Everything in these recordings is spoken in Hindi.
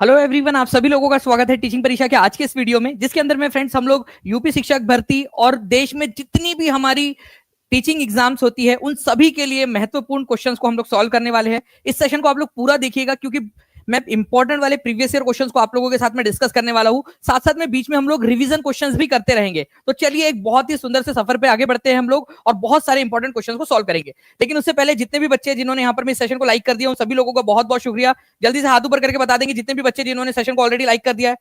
हेलो एवरीवन, आप सभी लोगों का स्वागत है टीचिंग परीक्षा के आज के इस वीडियो में, जिसके अंदर में फ्रेंड्स हम लोग यूपी शिक्षक भर्ती और देश में जितनी भी हमारी टीचिंग एग्जाम्स होती है उन सभी के लिए महत्वपूर्ण क्वेश्चंस को हम लोग सॉल्व करने वाले हैं। इस सेशन को आप लोग पूरा देखिएगा क्योंकि मैं इंपॉर्टेंट वाले प्रीवियस ईयर क्वेश्चंस को आप लोगों के साथ में डिस्कस करने वाला हूं। साथ साथ में बीच में हम लोग रिवीजन क्वेश्चंस भी करते रहेंगे। तो चलिए एक बहुत ही सुंदर से सफर पे आगे बढ़ते हैं हम लोग और बहुत सारे इंपॉर्टेंट क्वेश्चंस को सॉल्व करेंगे। लेकिन उससे पहले जितने भी बच्चे जिन्होंने यहाँ पर इस सेशन को लाइक कर दिया उन सभी लोगों का बहुत बहुत शुक्रिया। जल्दी से हाथ ऊपर करके बता देंगे जितने भी बच्चे जिन्होंने सेशन को ऑलरेडी लाइक कर दिया है।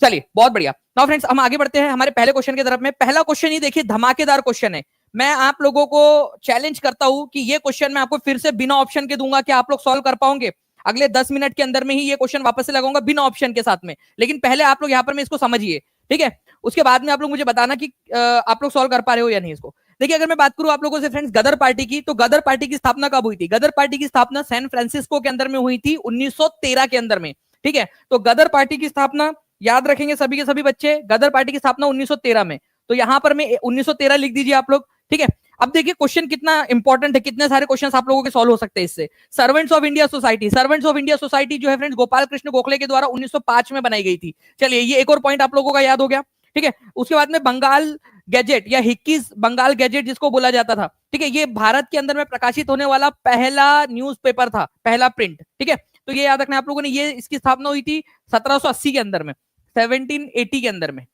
चलिए बहुत बढ़िया। नाउ फ्रेंड्स हम आगे बढ़ते हैं हमारे पहले क्वेश्चन की तरफ में। पहला क्वेश्चन ही देखिए, धमाकेदार क्वेश्चन है। मैं आप लोगों को चैलेंज करता हूं कि ये क्वेश्चन मैं आपको फिर से बिना ऑप्शन के दूंगा कि आप लोग सॉल्व कर पाओगे। अगले 10 मिनट के अंदर में ही ये क्वेश्चन वापस से लगाऊंगा बिना ऑप्शन के साथ में। लेकिन पहले आप लोग यहाँ पर में इसको समझिए, ठीक है। उसके बाद में आप लोग मुझे बताना कि आप लोग सॉल्व कर पा रहे हो या नहीं इसको। देखिए अगर मैं बात करूं आप लोगों से फ्रेंड्स गदर पार्टी की, तो गदर पार्टी की स्थापना कब हुई थी? गदर पार्टी की स्थापना सैन फ्रांसिस्को के अंदर में हुई थी 1913 के अंदर में, ठीक है। तो गदर पार्टी की स्थापना याद रखेंगे सभी के सभी बच्चे, गदर पार्टी की स्थापना 1913 में। तो यहां पर मैं 1913 लिख दीजिए आप लोग, ठीक है। अब देखिए क्वेश्चन कितना इंपॉर्टेंट है, कितने सारे क्वेश्चंस आप लोगों के सॉल्व हो सकते हैं इससे। Servants of India society, servants of India society जो है फ्रेंड्स गोपाल कृष्ण गोखले के द्वारा 1905 में बनाई गई थी। चलिए ये एक और पॉइंट आप लोगों का याद हो गया, ठीक है। उसके बाद में बंगाल गैजेट या हिक्कीज बंगाल गैजेट जिसको बोला जाता था, ठीक है, ये भारत के अंदर में प्रकाशित होने वाला पहला न्यूज़पेपर था, पहला प्रिंट, ठीक है। तो ये याद रखना आप लोगों ने, ये इसकी स्थापना हुई थी 1780 के अंदर में, 1780 के अंदर में।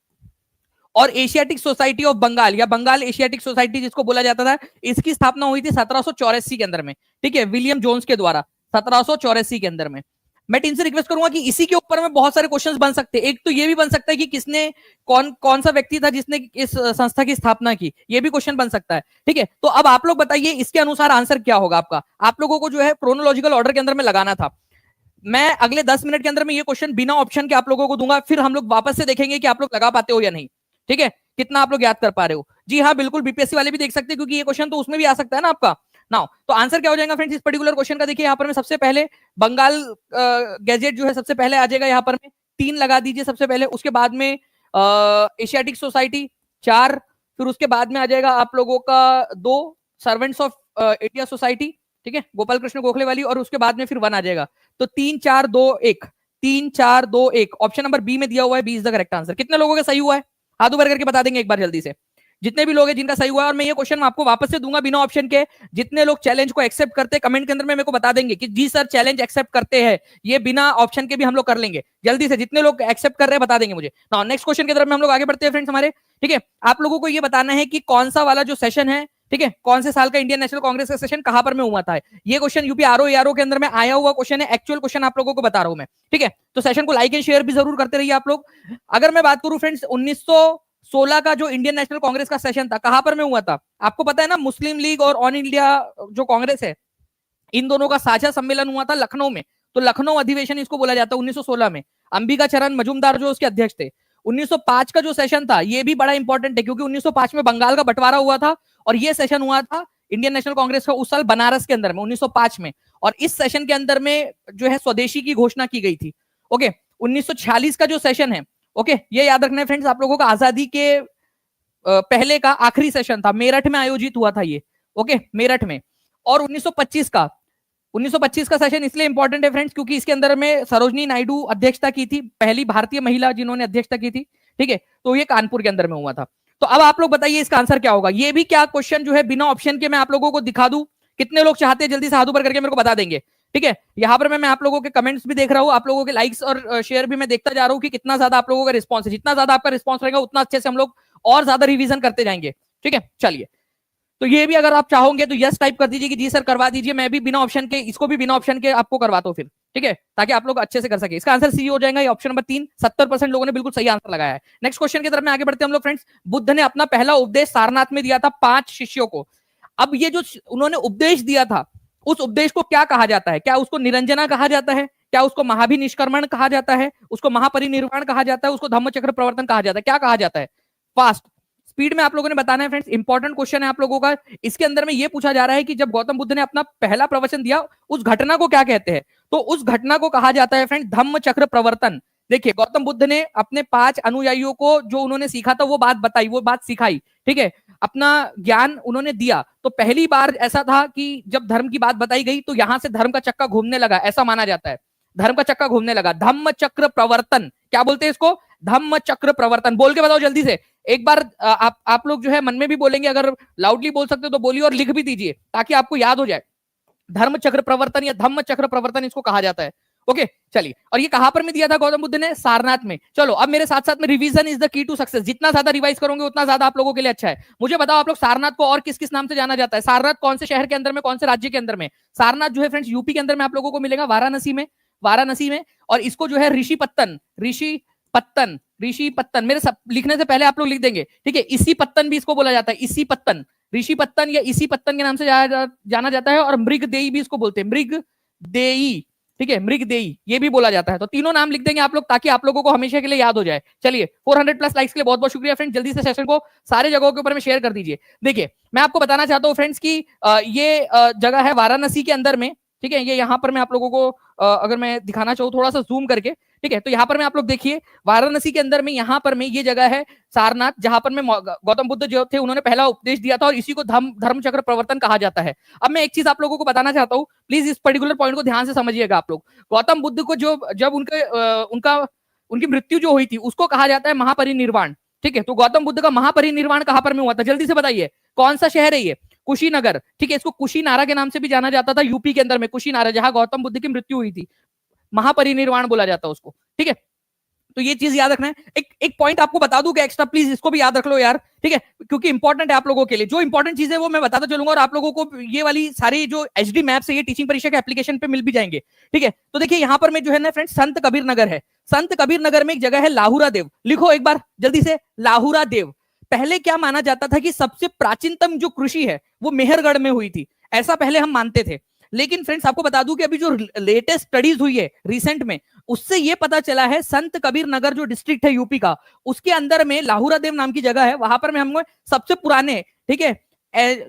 और एशियाटिक सोसाइटी ऑफ बंगाल या बंगाल एशियाटिक सोसाइटी जिसको बोला जाता था, इसकी स्थापना हुई थी 1784 के अंदर में, ठीक है, विलियम जोन्स के द्वारा 1784 के अंदर में। मैं टीम से रिक्वेस्ट करूंगा कि इसी के ऊपर में बहुत सारे क्वेश्चंस बन सकते हैं। एक तो ये भी बन सकता है कि किसने कौन सा व्यक्ति था जिसने इस संस्था की स्थापना की, ये भी क्वेश्चन बन सकता है, ठीक है। तो अब आप लोग बताइए इसके अनुसार आंसर क्या होगा आपका। आप लोगों को जो है क्रोनोलॉजिकल ऑर्डर के अंदर में लगाना था। मैं अगले 10 मिनट के अंदर में ये क्वेश्चन बिना ऑप्शन के आप लोगों को दूंगा, फिर हम लोग वापस से देखेंगे कि आप लोग लगा पाते हो या नहीं, ठीक है, कितना आप लोग याद कर पा रहे हो। जी हाँ बिल्कुल, बीपीएससी वाले भी देख सकते हैं क्योंकि ये क्वेश्चन तो उसमें भी आ सकता है ना आपका। नाउ तो आंसर क्या हो जाएगा फ्रेंड्स इस पर्टिकुलर क्वेश्चन का? देखिए यहाँ पर मैं सबसे पहले बंगाल गैजेट जो है सबसे पहले आ जाएगा, यहाँ पर में 3 लगा दीजिए सबसे पहले। उसके बाद में एशियाटिक सोसाइटी 4, फिर उसके बाद में आ जाएगा आप लोगों का 2 सर्वेंट्स ऑफ इंडिया सोसाइटी, ठीक है, गोपाल कृष्ण गोखले वाली, और उसके बाद में फिर 1 आ जाएगा। तो 3 4 2 1, 3 4 2 1 ऑप्शन नंबर बी में दिया हुआ है, B is the correct answer. कितने लोगों का सही हुआ है हाथ ऊपर करके बता देंगे एक बार जल्दी से, जितने भी लोग हैं जिनका सही हुआ है। और मैं ये क्वेश्चन आपको वापस से दूंगा बिना ऑप्शन के। जितने लोग चैलेंज को एक्सेप्ट करते हैं कमेंट के अंदर में मेरे को बता देंगे कि जी सर चैलेंज एक्सेप्ट करते हैं, ये बिना ऑप्शन के भी हम लोग कर लेंगे। जल्दी से जितने लोग एक्सेप्ट कर रहे हैं बता देंगे मुझे। नेक्स्ट क्वेश्चन की तरफ में हम लोग आगे बढ़ते हैं फ्रेंड्स हमारे, ठीक है। आप लोगों को ये बताना है कि कौन सा वाला जो सेशन है, ठीक है, कौन से साल का इंडियन नेशनल कांग्रेस का सेशन कहां पर में हुआ था। ये क्वेश्चन यूपी आरओ के अंदर में आया हुआ क्वेश्चन है, एक्चुअल क्वेश्चन आप लोगों को बता रहा हूं मैं, ठीक है। तो सेशन को लाइक एंड शेयर भी जरूर करते रहिए आप लोग। अगर मैं बात करूं फ्रेंड्स 1916 का जो इंडियन नेशनल कांग्रेस का सेशन था कहां पर में हुआ था? आपको पता है ना, मुस्लिम लीग और ऑन इंडिया जो कांग्रेस है इन दोनों का साझा सम्मेलन हुआ था लखनऊ में। तो लखनऊ अधिवेशन इसको बोला जाता है 1916 में। अंबिका चरण मजूमदार जो उसके अध्यक्ष थे। 1905 का जो सेशन था ये भी बड़ा इंपॉर्टेंट है क्योंकि 1905 में बंगाल का बंटवारा हुआ था और ये सेशन हुआ था इंडियन नेशनल कांग्रेस का उस साल बनारस के अंदर में 1905 में। और इस सेशन के अंदर में जो है स्वदेशी की घोषणा की गई थी। ओके, 1946 का जो सेशन है, ओके, ये याद रखना है फ्रेंड्स आप लोगों का, आजादी के पहले का आखिरी सेशन था, मेरठ में आयोजित हुआ था ये, ओके, मेरठ में। और 1925 का सेशन इसलिए इंपॉर्टेंट है फ्रेंड्स क्योंकि इसके अंदर में सरोजनी नायडू अध्यक्षता की थी, पहली भारतीय महिला जिन्होंने अध्यक्षता की थी, ठीक है। तो ये कानपुर के अंदर में हुआ था। तो अब आप लोग बताइए इसका आंसर क्या होगा। ये भी क्या क्वेश्चन जो है बिना ऑप्शन के मैं आप लोगों को दिखा दूं? कितने लोग चाहते हैं जल्दी से हाथ ऊपर करके मेरे को बता देंगे, ठीक है। यहाँ पर मैं आप लोगों के कमेंट्स भी देख रहा हूँ, आप लोगों के लाइक्स और शेयर भी मैं देखता जा रहा हूँ कि कितना ज्यादा आप लोगों का रिस्पॉन्स है। जितना ज्यादा आपका रिस्पॉन्स रहेगा उतना अच्छे से हम लोग और ज्यादा रिवीजन करते जाएंगे, ठीक है। चलिए, तो ये भी अगर आप चाहोगे तो यस टाइप कर दीजिए कि जी सर करवा दीजिए। मैं भी बिना ऑप्शन के, इसको भी बिना ऑप्शन के आपको करवाता हूँ फिर, ठीक है, ताकि आप लोग अच्छे से कर सके। इसका आंसर सी हो जाएगा, ये ऑप्शन नंबर 3। 70% लोगों ने बिल्कुल सही आंसर लगाया है। नेक्स्ट क्वेश्चन की तरफ में आगे बढ़ते हैं हम लोग फ्रेंड्स। बुद्ध ने अपना पहला उपदेश सारनाथ में दिया था 5 शिष्यों को। अब ये जो उन्होंने उपदेश दिया था उस उपदेश को क्या कहा जाता है? क्या उसको निरंजना कहा जाता है? क्या उसको महाभिनिष्क्रमण कहा जाता है? उसको महापरिनिर्वाण कहा जाता है? उसको धम्मचक्र प्रवर्तन कहा जाता है? क्या कहा जाता है? फास्ट स्पीड में आप लोगों ने बताना है फ्रेंड्स, इंपॉर्टेंट क्वेश्चन है आप लोगों का। इसके अंदर में ये पूछा जा रहा है कि जब गौतम बुद्ध ने अपना पहला प्रवचन दिया उस घटना को क्या कहते हैं? तो उस घटना को कहा जाता है फ्रेंड धम्मचक्र प्रवर्तन। देखिए गौतम बुद्ध ने अपने 5 अनुयायियों को जो उन्होंने सीखा था वो बात बताई, वो बात सिखाई, ठीक है, अपना ज्ञान उन्होंने दिया। तो पहली बार ऐसा था कि जब धर्म की बात बताई गई तो यहां से धर्म का चक्का घूमने लगा, ऐसा माना जाता है। धर्म का चक्का घूमने लगा, धम्म चक्र प्रवर्तन, क्या बोलते हैं इसको, धम्म चक्र प्रवर्तन। बोल के बताओ जल्दी से एक बार। आप लोग जो है मन में भी बोलेंगे, अगर लाउडली बोल सकते हो तो बोलिए और लिख भी दीजिए ताकि आपको याद हो जाए। धर्म चक्र प्रवर्तन या धम्म चक्र प्रवर्तन इसको कहा जाता है। ओके चलिए, और ये कहां पर में दिया था गौतम बुद्ध ने, सारनाथ में। चलो अब मेरे साथ साथ में revision is the key to success, जितना ज्यादा रिवाइज करोगे उतना ज्यादा आप लोगों के लिए अच्छा है। मुझे बताओ आप लोग सारनाथ को और किस किस नाम से जाना जाता है, सारनाथ कौन से शहर के अंदर में, कौन से राज्य के अंदर में। सारनाथ जो है फ्रेंड्स यूपी के अंदर में आप लोगों को मिलेगा, वाराणसी में, वाराणसी में। और इसको जो है ऋषि पत्तन, ऋषि पत्तन, ऋषि पत्तन, मेरे सब लिखने से पहले आप लोग लिख देंगे, ठीक है। इसी पत्तन भी इसको बोला जाता है, इसी पत्तन, ऋषि पत्तन या इसी पत्तन के नाम से जाना जाता है। और मृगदेई भी इसको बोलते हैं, मृगदेई, ठीक है, मृगदेई ये भी बोला जाता है। तो तीनों नाम लिख देंगे आप लोग ताकि आप लोगों को हमेशा के लिए याद हो जाए। चलिए 400 प्लस लाइक्स के लिए बहुत बहुत शुक्रिया फ्रेंड, जल्दी से सेशन को सारे जगहों के ऊपर में शेयर कर दीजिए। देखिए मैं आपको बताना चाहता हूँ फ्रेंड्स की ये जगह है वाराणसी के अंदर में, ठीक है। ये यहाँ पर मैं आप लोगों को अगर मैं दिखाना चाहूँ थोड़ा सा जूम करके, ठीक है, तो यहाँ पर में आप लोग देखिए वाराणसी के अंदर में यहाँ पर में ये जगह है सारनाथ, जहां पर में गौतम बुद्ध जो थे उन्होंने पहला उपदेश दिया था और इसी को धर्म चक्र प्रवर्तन कहा जाता है। अब मैं एक चीज आप लोगों को बताना चाहता हूँ, प्लीज इस पर्टिकुलर पॉइंट को ध्यान से समझिएगा आप लोग। गौतम बुद्ध को जब उनकी मृत्यु जो हुई थी उसको कहा जाता है महापरिनिर्वाण, ठीक है। तो गौतम बुद्ध का महापरिनिर्वाण कहां पर में हुआ था, जल्दी से बताइए कौन सा शहर है ये, कुशीनगर, ठीक है। इसको कुशीनारा के नाम से भी जाना जाता था यूपी के अंदर में, कुशीनारा जहां गौतम बुद्ध की मृत्यु हुई थी, महापरिनिर्वाण बोला जाता है उसको, ठीक है। तो ये चीज याद रखना है। एक पॉइंट आपको बता दूं क्या एक्स्ट्रा, प्लीज इसको भी याद रख लो यार, ठीक है, क्योंकि इंपॉर्टेंट है आप लोगों के लिए। जो इंपॉर्टेंट चीज है वो मैं बताता चलूंगा और आप लोगों को ये वाली सारी जो एचडी मैप्स है ये टीचिंग परीक्षा के एप्लीकेशन पे मिल भी जाएंगे, ठीक है। तो देखिए यहाँ पर में जो है ना फ्रेंड्स संत कबीर नगर है, संत कबीर नगर में एक जगह है लाहुरा देव, लिखो एक बार जल्दी से, लाहुरा देव। पहले क्या माना जाता था कि सबसे प्राचीनतम जो कृषि है वो मेहरगढ़ में हुई थी, ऐसा पहले हम मानते थे। लेकिन फ्रेंड्स आपको बता दूं कि अभी जो लेटेस्ट स्टडीज हुई है रिसेंट में, उससे ये पता चला है संत कबीर नगर जो डिस्ट्रिक्ट है यूपी का, उसके अंदर में लाहुरा देव नाम की जगह है, वहां पर में हमको सबसे पुराने, ठीक है,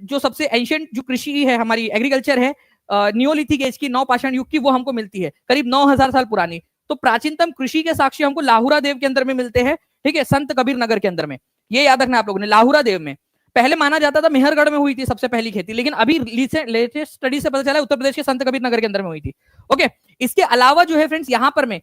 जो सबसे एंशिएंट जो कृषि है हमारी एग्रीकल्चर है नियोलिथिक एज की, नवपाषाण युग की, वो हमको मिलती है करीब 9000 साल पुरानी। तो प्राचीनतम कृषि के साक्ष्य हमको लाहुरा देव के अंदर में मिलते हैं, ठीक है, संत कबीर नगर के अंदर में। ये याद रखना आप लोगों ने, लाहुरा देव में। पहले माना जाता था मेहरगढ़ में हुई थी सबसे पहली खेती, लेकिन अभी लेटेस्ट स्टडी से पता चला उत्तर प्रदेश के संत कबीर नगर के अंदर में हुई थी। ओके, इसके अलावा जो है फ्रेंड्स यहाँ पर में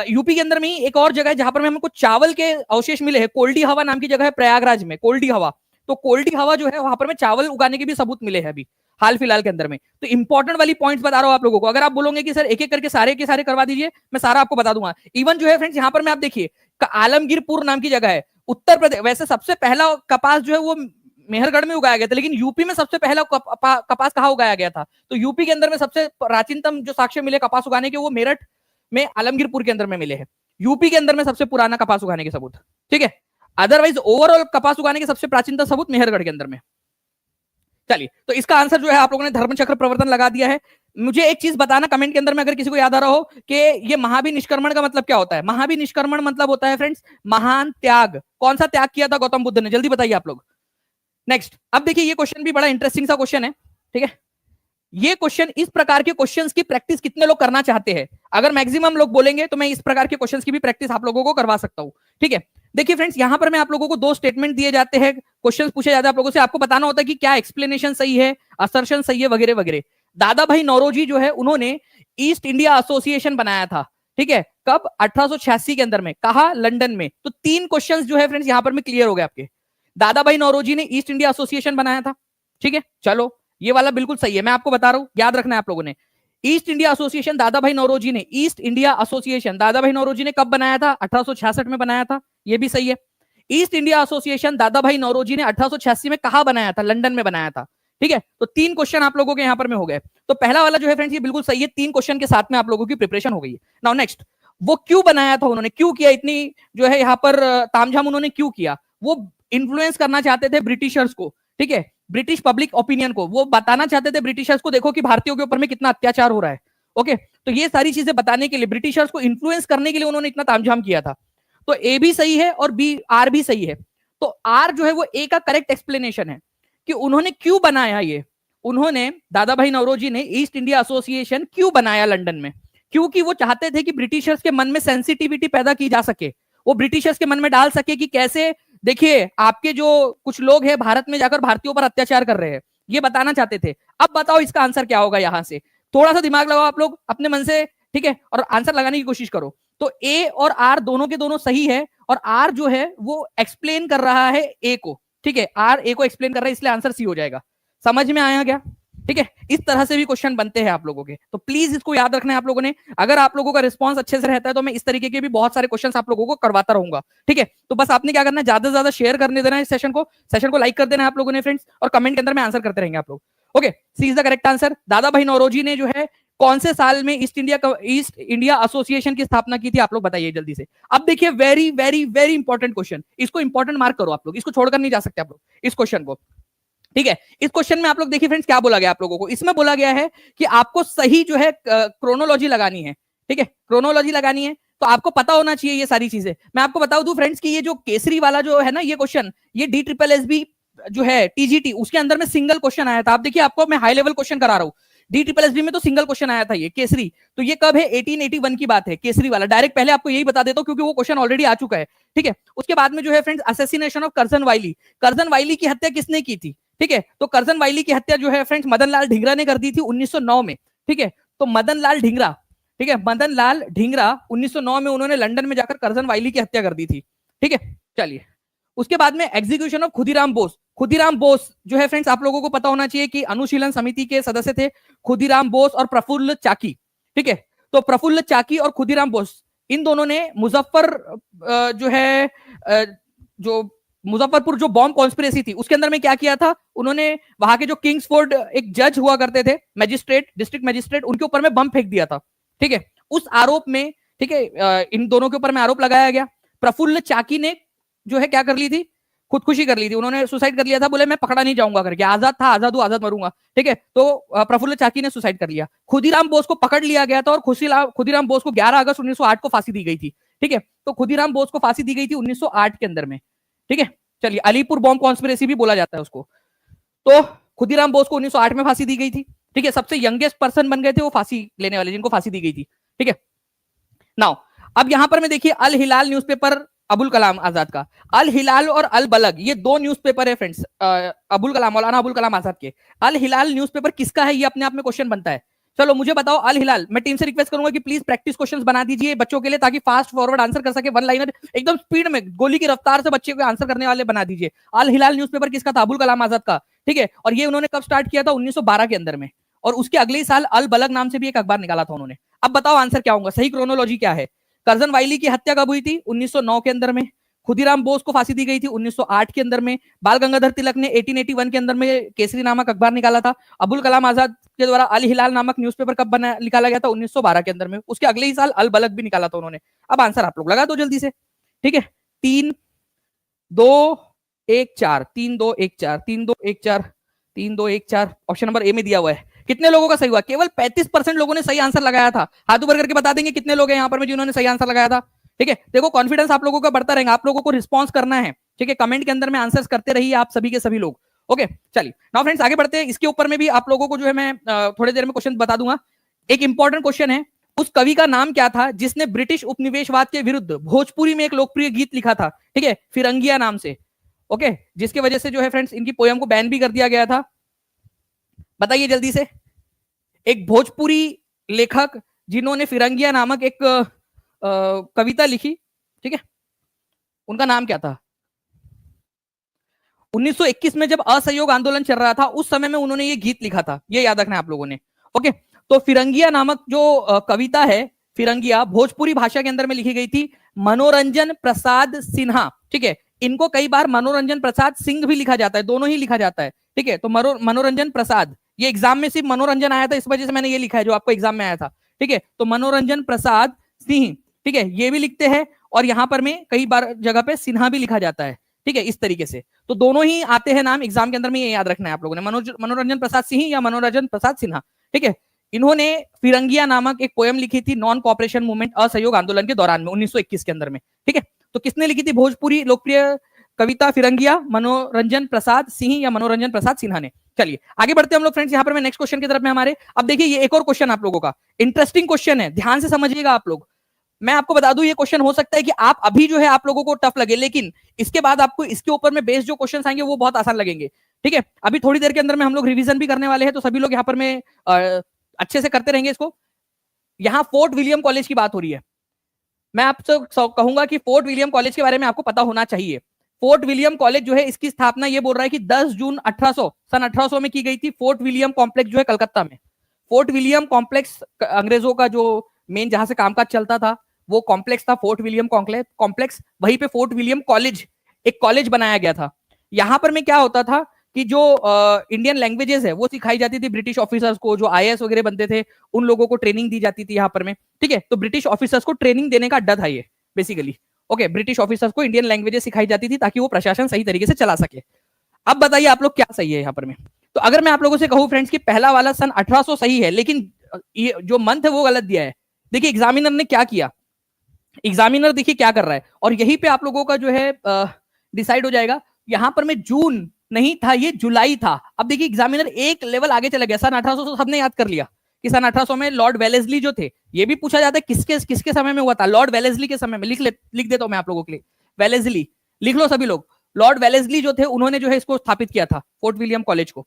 यूपी के अंदर में एक और जगह है जहां पर में हमको चावल के अवशेष मिले हैं, कोल्डी हवा नाम की जगह है प्रयागराज में, कोल्डी हवा। तो कोल्डी हवा जो है वहां पर में चावल उगाने के भी सबूत मिले हैं अभी हाल फिलहाल के अंदर में। तो इंपॉर्टेंट वाली पॉइंट्स बता रहा हूं आप लोगों को। अगर आप बोलोगे कि सर एक एक करके सारे के सारे करवा दीजिए, मैं सारा आपको बता दूंगा। इवन जो है फ्रेंड्स यहाँ पर में आप देखिए आलमगीरपुर नाम की जगह है उत्तर प्रदेश। वैसे सबसे पहला कपास जो है वो मेहरगढ़ में उगाया गया था, लेकिन यूपी में सबसे पहला कपास कहाँ उगाया गया था, तो यूपी के अंदर में सबसे प्राचीनतम जो साक्ष्य मिले कपास उगाने के वो मेरठ में आलमगीरपुर के अंदर में मिले हैं। यूपी के अंदर में सबसे पुराना कपास उगाने के सबूत, ठीक है। अदरवाइज ओवरऑल कपास उगाने के सबसे प्राचीनतम सबूत मेहरगढ़ के अंदर में। चलिए, तो इसका आंसर जो है आप लोगों ने धर्मचक्र प्रवर्तन लगा दिया है। मुझे एक चीज बताना कमेंट के अंदर में, अगर किसी को याद आ रहा हो कि ये महाबी निष्क्रमण का मतलब क्या होता है। महाबी निष्क्रमण मतलब होता है फ्रेंड्स महान त्याग। कौन सा त्याग किया था गौतम बुद्ध ने, जल्दी बताइए आप लोग। नेक्स्ट, अब देखिए ये क्वेश्चन भी बड़ा इंटरेस्टिंग सा क्वेश्चन है, ठीक है। ये क्वेश्चन, इस प्रकार के क्वेश्चंस की प्रैक्टिस कितने लोग करना चाहते हैं? अगर मैक्सिमम लोग बोलेंगे तो मैं इस प्रकार के क्वेश्चंस की भी प्रैक्टिस आप लोगों को करवा सकता हूं, ठीक है। देखिए फ्रेंड्स, यहां पर मैं आप लोगों को दो स्टेटमेंट दिए जाते हैं, क्वेश्चंस पूछे जाते हैं आप लोगों से, आपको बताना होता है कि क्या एक्सप्लेनेशन सही है, असर्शन सही है, वगैरह वगैरह। दादा भाई नौरोजी जो है उन्होंने ईस्ट इंडिया एसोसिएशन बनाया था, ठीक है, कब? 1886 के अंदर में। कहा? लंदन में। तो 3 क्वेश्चन जो है फ्रेंड्स यहां पर में क्लियर हो गए आपके। दादा भाई नौरोजी ने ईस्ट इंडिया एसोसिएशन बनाया था, ठीक है। चलो ये वाला बिल्कुल सही है, मैं आपको बता रहा हूं, याद रखना है आप लोगों ने। ईस्ट इंडिया एसोसिएशन दादा भाई नौरोजी ने, ईस्ट इंडिया एसोसिएशन दादा भाई नौरोजी ने कब बनाया था? 1866 में बनाया था, ये भी सही है। ईस्ट इंडिया एसोसिएशन दादा भाई नौरोजी ने 1886 में कहा बनाया था? लंदन में बनाया था, ठीक है। तो 3 क्वेश्चन आप लोगों के यहां पर में हो गए। तो पहला वाला जो है फ्रेंड्स ये बिल्कुल सही है, 3 क्वेश्चन के साथ में आप लोगों की प्रिपरेशन हो गई है। नाउ नेक्स्ट, वो क्यों बनाया था उन्होंने, क्यों किया, इतनी जो है यहाँ पर तामझाम उन्होंने क्यों किया? वो इन्फ्लुएंस करना चाहते थे ब्रिटिशर्स को, ठीक है, ब्रिटिश पब्लिक ओपिनियन को। वो बताना चाहते थे ब्रिटिशर्स को, देखो कि भारतीयों के ऊपर में कितना अत्याचार हो रहा है। ओके, तो ये सारी चीजें बताने के लिए, ब्रिटिशर्स को इन्फ्लुएंस करने के लिए उन्होंने इतना तामझाम किया था। तो ए भी सही है और बी, आर भी सही है। तो आर जो है वो ए का करेक्ट एक्सप्लेनेशन है कि उन्होंने क्यों बनाया ये। उन्होंने, दादा भाई नौरोजी ने ईस्ट इंडिया एसोसिएशन क्यों बनाया लंदन में? क्योंकि वो चाहते थे कि ब्रिटिशर्स के मन में सेंसिटिविटी पैदा की जा सके, वो ब्रिटिशर्स के मन में डाल सके कि कैसे, देखिए आपके जो कुछ लोग हैं भारत में जाकर भारतीयों पर अत्याचार कर रहे हैं, ये बताना चाहते थे। अब बताओ इसका आंसर क्या होगा यहां से, थोड़ा सा दिमाग लगाओ आप लोग अपने मन से, ठीक है, और आंसर लगाने की कोशिश करो। तो ए और आर दोनों के दोनों सही है, और आर जो है वो एक्सप्लेन कर रहा है ए को, ठीक है, आर ए को एक्सप्लेन कर रहा है, इसलिए आंसर सी हो जाएगा। समझ में आया क्या? ठीक है, इस तरह से भी क्वेश्चन बनते हैं आप लोगों के, तो प्लीज इसको याद रखना है आप लोगों ने। अगर आप लोगों का रिस्पांस अच्छे से रहता है तो मैं इस तरीके के भी बहुत सारे क्वेश्चंस आप लोगों को करवाता रहूंगा। ठीक है, तो बस आपने क्या करना है, ज्यादा से ज्यादा शेयर करने देना है इस सेशन को लाइक कर देना है आप लोगों ने फ्रेंड्स, और कमेंट के अंदर में आंसर करते रहेंगे आप लोग। Okay, C is the correct answer. Dadabhai Naoroji ने जो है कौन से साल में ईस्ट इंडिया एसोसिएशन की स्थापना की थी, आप लोग बताइए जल्दी से। अब देखिए, very very very important question, इसको इंपॉर्टेंट मार्क करो आप लोग, इसको छोड़कर नहीं जा सकते आप लोग इस क्वेश्चन को। ठीक है, इस क्वेश्चन में आप लोग देखिए फ्रेंड्स क्या बोला गया आप लोगों को, इसमें बोला गया है कि आपको सही जो है क्रोनोलॉजी लगानी है। ठीक है, क्रोनोलॉजी लगानी है, तो आपको पता होना चाहिए ये सारी चीजें। मैं आपको बता दूं फ्रेंड्स कि ये जो केसरी वाला जो है ना ये क्वेश्चन, ये DSSB जो है टीजीटी उसके अंदर में सिंगल क्वेश्चन आया था। आप देखिए, आपको मैं हाई लेवल क्वेश्चन करा रहा हूं, DSSB में तो सिंगल क्वेश्चन आया था ये केसरी। तो ये कब है, 1881 की बात है, केसरी वाला। डायरेक्ट पहले आपको यही बता देता हूं क्योंकि वो क्वेश्चन ऑलरेडी आ चुका है। ठीक है, उसके बाद में जो है फ्रेंड्स असैसिनेशन ऑफ कर्जन वाइली की हत्या किसने की थी? ठीक है, तो कर्जन वाइली की हत्या जो है फ्रेंड्स मदन लाल ढींगरा ने कर दी थी 1909 में। ठीक है, तो मदन लाल ढींगरा, ठीक है, मदन लाल ढींगरा 1909 में उन्होंने लंदन में जाकर कर्जन वाइली की हत्या कर दी थी। ठीक है, चलिए, उसके बाद में एग्जीक्यूशन ऑफ खुदीराम बोस। खुदीराम बोस जो है फ्रेंड्स आप लोगों को पता होना चाहिए कि अनुशीलन समिति के सदस्य थे खुदीराम बोस और प्रफुल्ल चाकी। ठीक है, तो प्रफुल्ल चाकी और खुदीराम बोस इन दोनों ने मुजफ्फर जो है जो मुजफ्फरपुर जो बॉम्ब कॉन्स्पिरेसी थी उसके अंदर में क्या किया था, उन्होंने वहां के जो किंग्सफोर्ड एक जज हुआ करते थे, मैजिस्ट्रेट, डिस्ट्रिक्ट मैजिस्ट्रेट, उनके ऊपर में बम फेंक दिया था। ठीक है, उस आरोप में, ठीक है, इन दोनों के ऊपर में आरोप लगाया गया। प्रफुल्ल चाकी ने जो है क्या कर ली थी, खुदकुशी कर ली थी, उन्होंने सुसाइड कर लिया था, बोले मैं पकड़ा नहीं जाऊंगा करके, आजाद था, आजाद हूं, आजाद मरूंगा। ठीक है, तो प्रफुल्ल चाकी ने सुसाइड कर लिया। खुदीराम बोस को पकड़ लिया गया था और खुदीराम बोस को 11 अगस्त 1908 को फांसी दी गई थी। ठीक है, तो खुदीराम बोस को फांसी दी गई थी 1908 के अंदर में। ठीक है, चलिए, अलीपुर बॉम्ब कॉन्स्पिरेसी भी बोला जाता है उसको। तो खुदीराम बोस को 1908 में फांसी दी गई थी। ठीक है, सबसे यंगेस्ट पर्सन बन गए थे वो फांसी लेने वाले, जिनको फांसी दी गई थी। ठीक है, नाउ अब यहां पर मैं देखिए अल हिलाल न्यूज़पेपर अबुल कलाम आजाद का, अल हिलाल और अल बलग ये दो न्यूज़पेपर है फ्रेंड्स अबुल कलाम, मौलाना अबुल कलाम आजाद के। अल हिलाल न्यूज़पेपर किसका है, ये अपने आप में क्वेश्चन बनता है। चलो मुझे बताओ, अल हिलाल, मैं टीम से रिक्वेस्ट करूंगा कि प्लीज प्रैक्टिस क्वेश्चंस बना दीजिए बच्चों के लिए, ताकि फास्ट फॉरवर्ड आंसर कर सके, वन लाइनर एकदम स्पीड में गोली की रफ्तार से बच्चे को आंसर करने वाले बना दीजिए। अल हिलाल न्यूज़पेपर किसका था, अबुल कलाम आजाद का। ठीक है, और ये उन्होंने कब स्टार्ट किया था, 1912 के अंदर में, और उसके अगले साल अल बलग नाम से भी एक अखबार निकाला था उन्होंने। अब बताओ आंसर क्या होगा, सही क्रोनोलॉजी क्या है। कर्जन वाइली की हत्या कब हुई थी, 1909 के अंदर में। खुदीराम बोस को फांसी दी गई थी 1908 के अंदर में। बाल गंगाधर तिलक ने 1881 के अंदर में केसरी नामक अखबार निकाला था। अबुल कलाम आजाद के द्वारा अल हिलाल नामक न्यूज़पेपर कब निकाला गया था, 1912 के अंदर में। उसके अगले ही साल अल बलग भी निकाला था उन्होंने। अब आंसर आप लोग लगा दो जल्दी से। ठीक है, 3 2 1 4, 3 2 1 4, 3 2 1 4, 3 2 1 4, ऑप्शन नंबर ए में दिया हुआ है। कितने लोगों का सही हुआ, केवल 35% लोगों ने सही आंसर लगाया था। हाथ ऊपर करके बता देंगे कितने लोग हैं यहाँ पर में जिन्होंने सही आंसर लगाया था। ठीक है, देखो कॉन्फिडेंस आप लोगों का बढ़ता रहेगा, आप लोगों को रिस्पॉन्स करना है। ठीक है, कमेंट के अंदर में आंसर्स करते रहिए आप सभी के सभी लोग। ओके, चलिए नाउ फ्रेंड्स आगे बढ़ते हैं। इसके ऊपर में भी आप लोगों को जो है मैं थोड़ी देर में क्वेश्चन बता दूंगा। एक इंपॉर्टेंट क्वेश्चन है, उस कवि का नाम क्या था जिसने ब्रिटिश उपनिवेशवाद के विरुद्ध भोजपुरी में एक लोकप्रिय गीत लिखा था। ठीक है, फिरंगिया नाम से। ओके, जिसकी वजह से जो है फ्रेंड्स इनकी पोयम को बैन भी कर दिया गया था। बताइए जल्दी से, एक भोजपुरी लेखक जिन्होंने फिरंगिया नामक एक कविता लिखी, ठीक है, उनका नाम क्या था। 1921 में जब असहयोग आंदोलन चल रहा था उस समय में उन्होंने ये गीत लिखा था, ये याद रखना है आप लोगों ने। ओके, तो फिरंगिया नामक जो कविता है, फिरंगिया भोजपुरी भाषा के अंदर में लिखी गई थी मनोरंजन प्रसाद सिन्हा। ठीक है, इनको कई बार मनोरंजन प्रसाद सिंह भी लिखा जाता है, दोनों ही लिखा जाता है। ठीक है, तो मनोरंजन प्रसाद, ये एग्जाम में सिर्फ मनोरंजन आया था इस वजह से मैंने ये लिखा है जो आपको एग्जाम में आया था। ठीक है, तो मनोरंजन प्रसाद सिंह, ठीक है, ये भी लिखते हैं, और यहां पर में कई बार जगह पे सिन्हा भी लिखा जाता है। ठीक है, इस तरीके से तो दोनों ही आते हैं नाम एग्जाम के अंदर में, ये याद रखना है आप लोगों ने, मनोरंजन प्रसाद सिंह या मनोरंजन प्रसाद सिन्हा। ठीक है, इन्होंने फिरंगिया नामक एक पोयम लिखी थी नॉन कॉपरेशन मूवमेंट असहयोग आंदोलन के दौरान में 1921 के अंदर में। ठीक है, तो किसने लिखी थी भोजपुरी लोकप्रिय कविता फिरंगिया, मनोरंजन प्रसाद सिंह या मनोरंजन प्रसाद सिन्हा ने। चलिए आगे बढ़ते हैं हम लोग फ्रेंड्स, यहाँ पर मैं नेक्स्ट क्वेश्चन की तरफ में हमारे। अब देखिए ये एक और क्वेश्चन आप लोगों का इंटरेस्टिंग क्वेश्चन है, ध्यान से समझिएगा आप लोग। मैं आपको बता दूं ये क्वेश्चन हो सकता है कि आप अभी जो है आप लोगों को टफ लगे, लेकिन इसके बाद आपको इसके ऊपर में बेस्ड जो क्वेश्चन आएंगे वो बहुत आसान लगेंगे। ठीक है, अभी थोड़ी देर के अंदर में हम लोग रिवीजन भी करने वाले हैं, तो सभी लोग यहाँ पर में अच्छे से करते रहेंगे इसको। यहां फोर्ट विलियम कॉलेज की बात हो रही है। मैं आपसे कहूंगा कि फोर्ट विलियम कॉलेज के बारे में आपको पता होना चाहिए। फोर्ट विलियम कॉलेज जो है इसकी स्थापना ये बोल रहा है कि 10 जून 1800 सन 1800 में की गई थी। फोर्ट विलियम कॉम्प्लेक्स जो है कलकत्ता में। फोर्ट विलियम कॉम्प्लेक्स अंग्रेजों का जो मेन जहां से कामकाज चलता था वो कॉम्प्लेक्स था फोर्ट विलियम कॉम्प्लेक्स। वहीं पे फोर्ट विलियम कॉलेज एक कॉलेज बनाया गया था। यहां पर में क्या होता था कि जो इंडियन लैंग्वेजेस है वो सिखाई जाती थी ब्रिटिश ऑफिसर्स को, जो आईएएस वगैरह बनते थे उन लोगों को ट्रेनिंग दी जाती थी यहाँ पर में। ठीक है, तो ब्रिटिश ऑफिसर्स को ट्रेनिंग देने का अड्डा था ये बेसिकली। ओके, ब्रिटिश ऑफिसर्स को इंडियन लैंग्वेजेस सिखाई जाती थी ताकि वो प्रशासन सही तरीके से चला सके। अब बताइए आप लोग क्या सही है यहाँ पर में। तो अगर मैं आप लोगों से कहूँ फ्रेंड्स कि पहला वाला सन 1800 सही है, लेकिन ये जो मंथ है वो गलत दिया है। देखिए एग्जामिनर ने क्या किया, एग्जामिनर देखिए क्या कर रहा है, और यहीं पे आप लोगों का जो है डिसाइड हो जाएगा। यहां पर में जून नहीं था, ये जुलाई था। अब देखिए एग्जामिनर एक लेवल आगे चला गया। सन 1800 तो सबने याद कर लिया कि सन 1800 में लॉर्ड वेलेस्ली जो थे, ये भी पूछा जाता है किसके किसके समय में हुआ था। लॉर्ड वेलेस्ली के समय में। लिख देता हूं मैं आप लोगों के लिए, वेलेस्ली लिख लो सभी लोग। लॉर्ड वेलेस्ली जो थे उन्होंने जो है इसको स्थापित किया था फोर्ट विलियम कॉलेज को,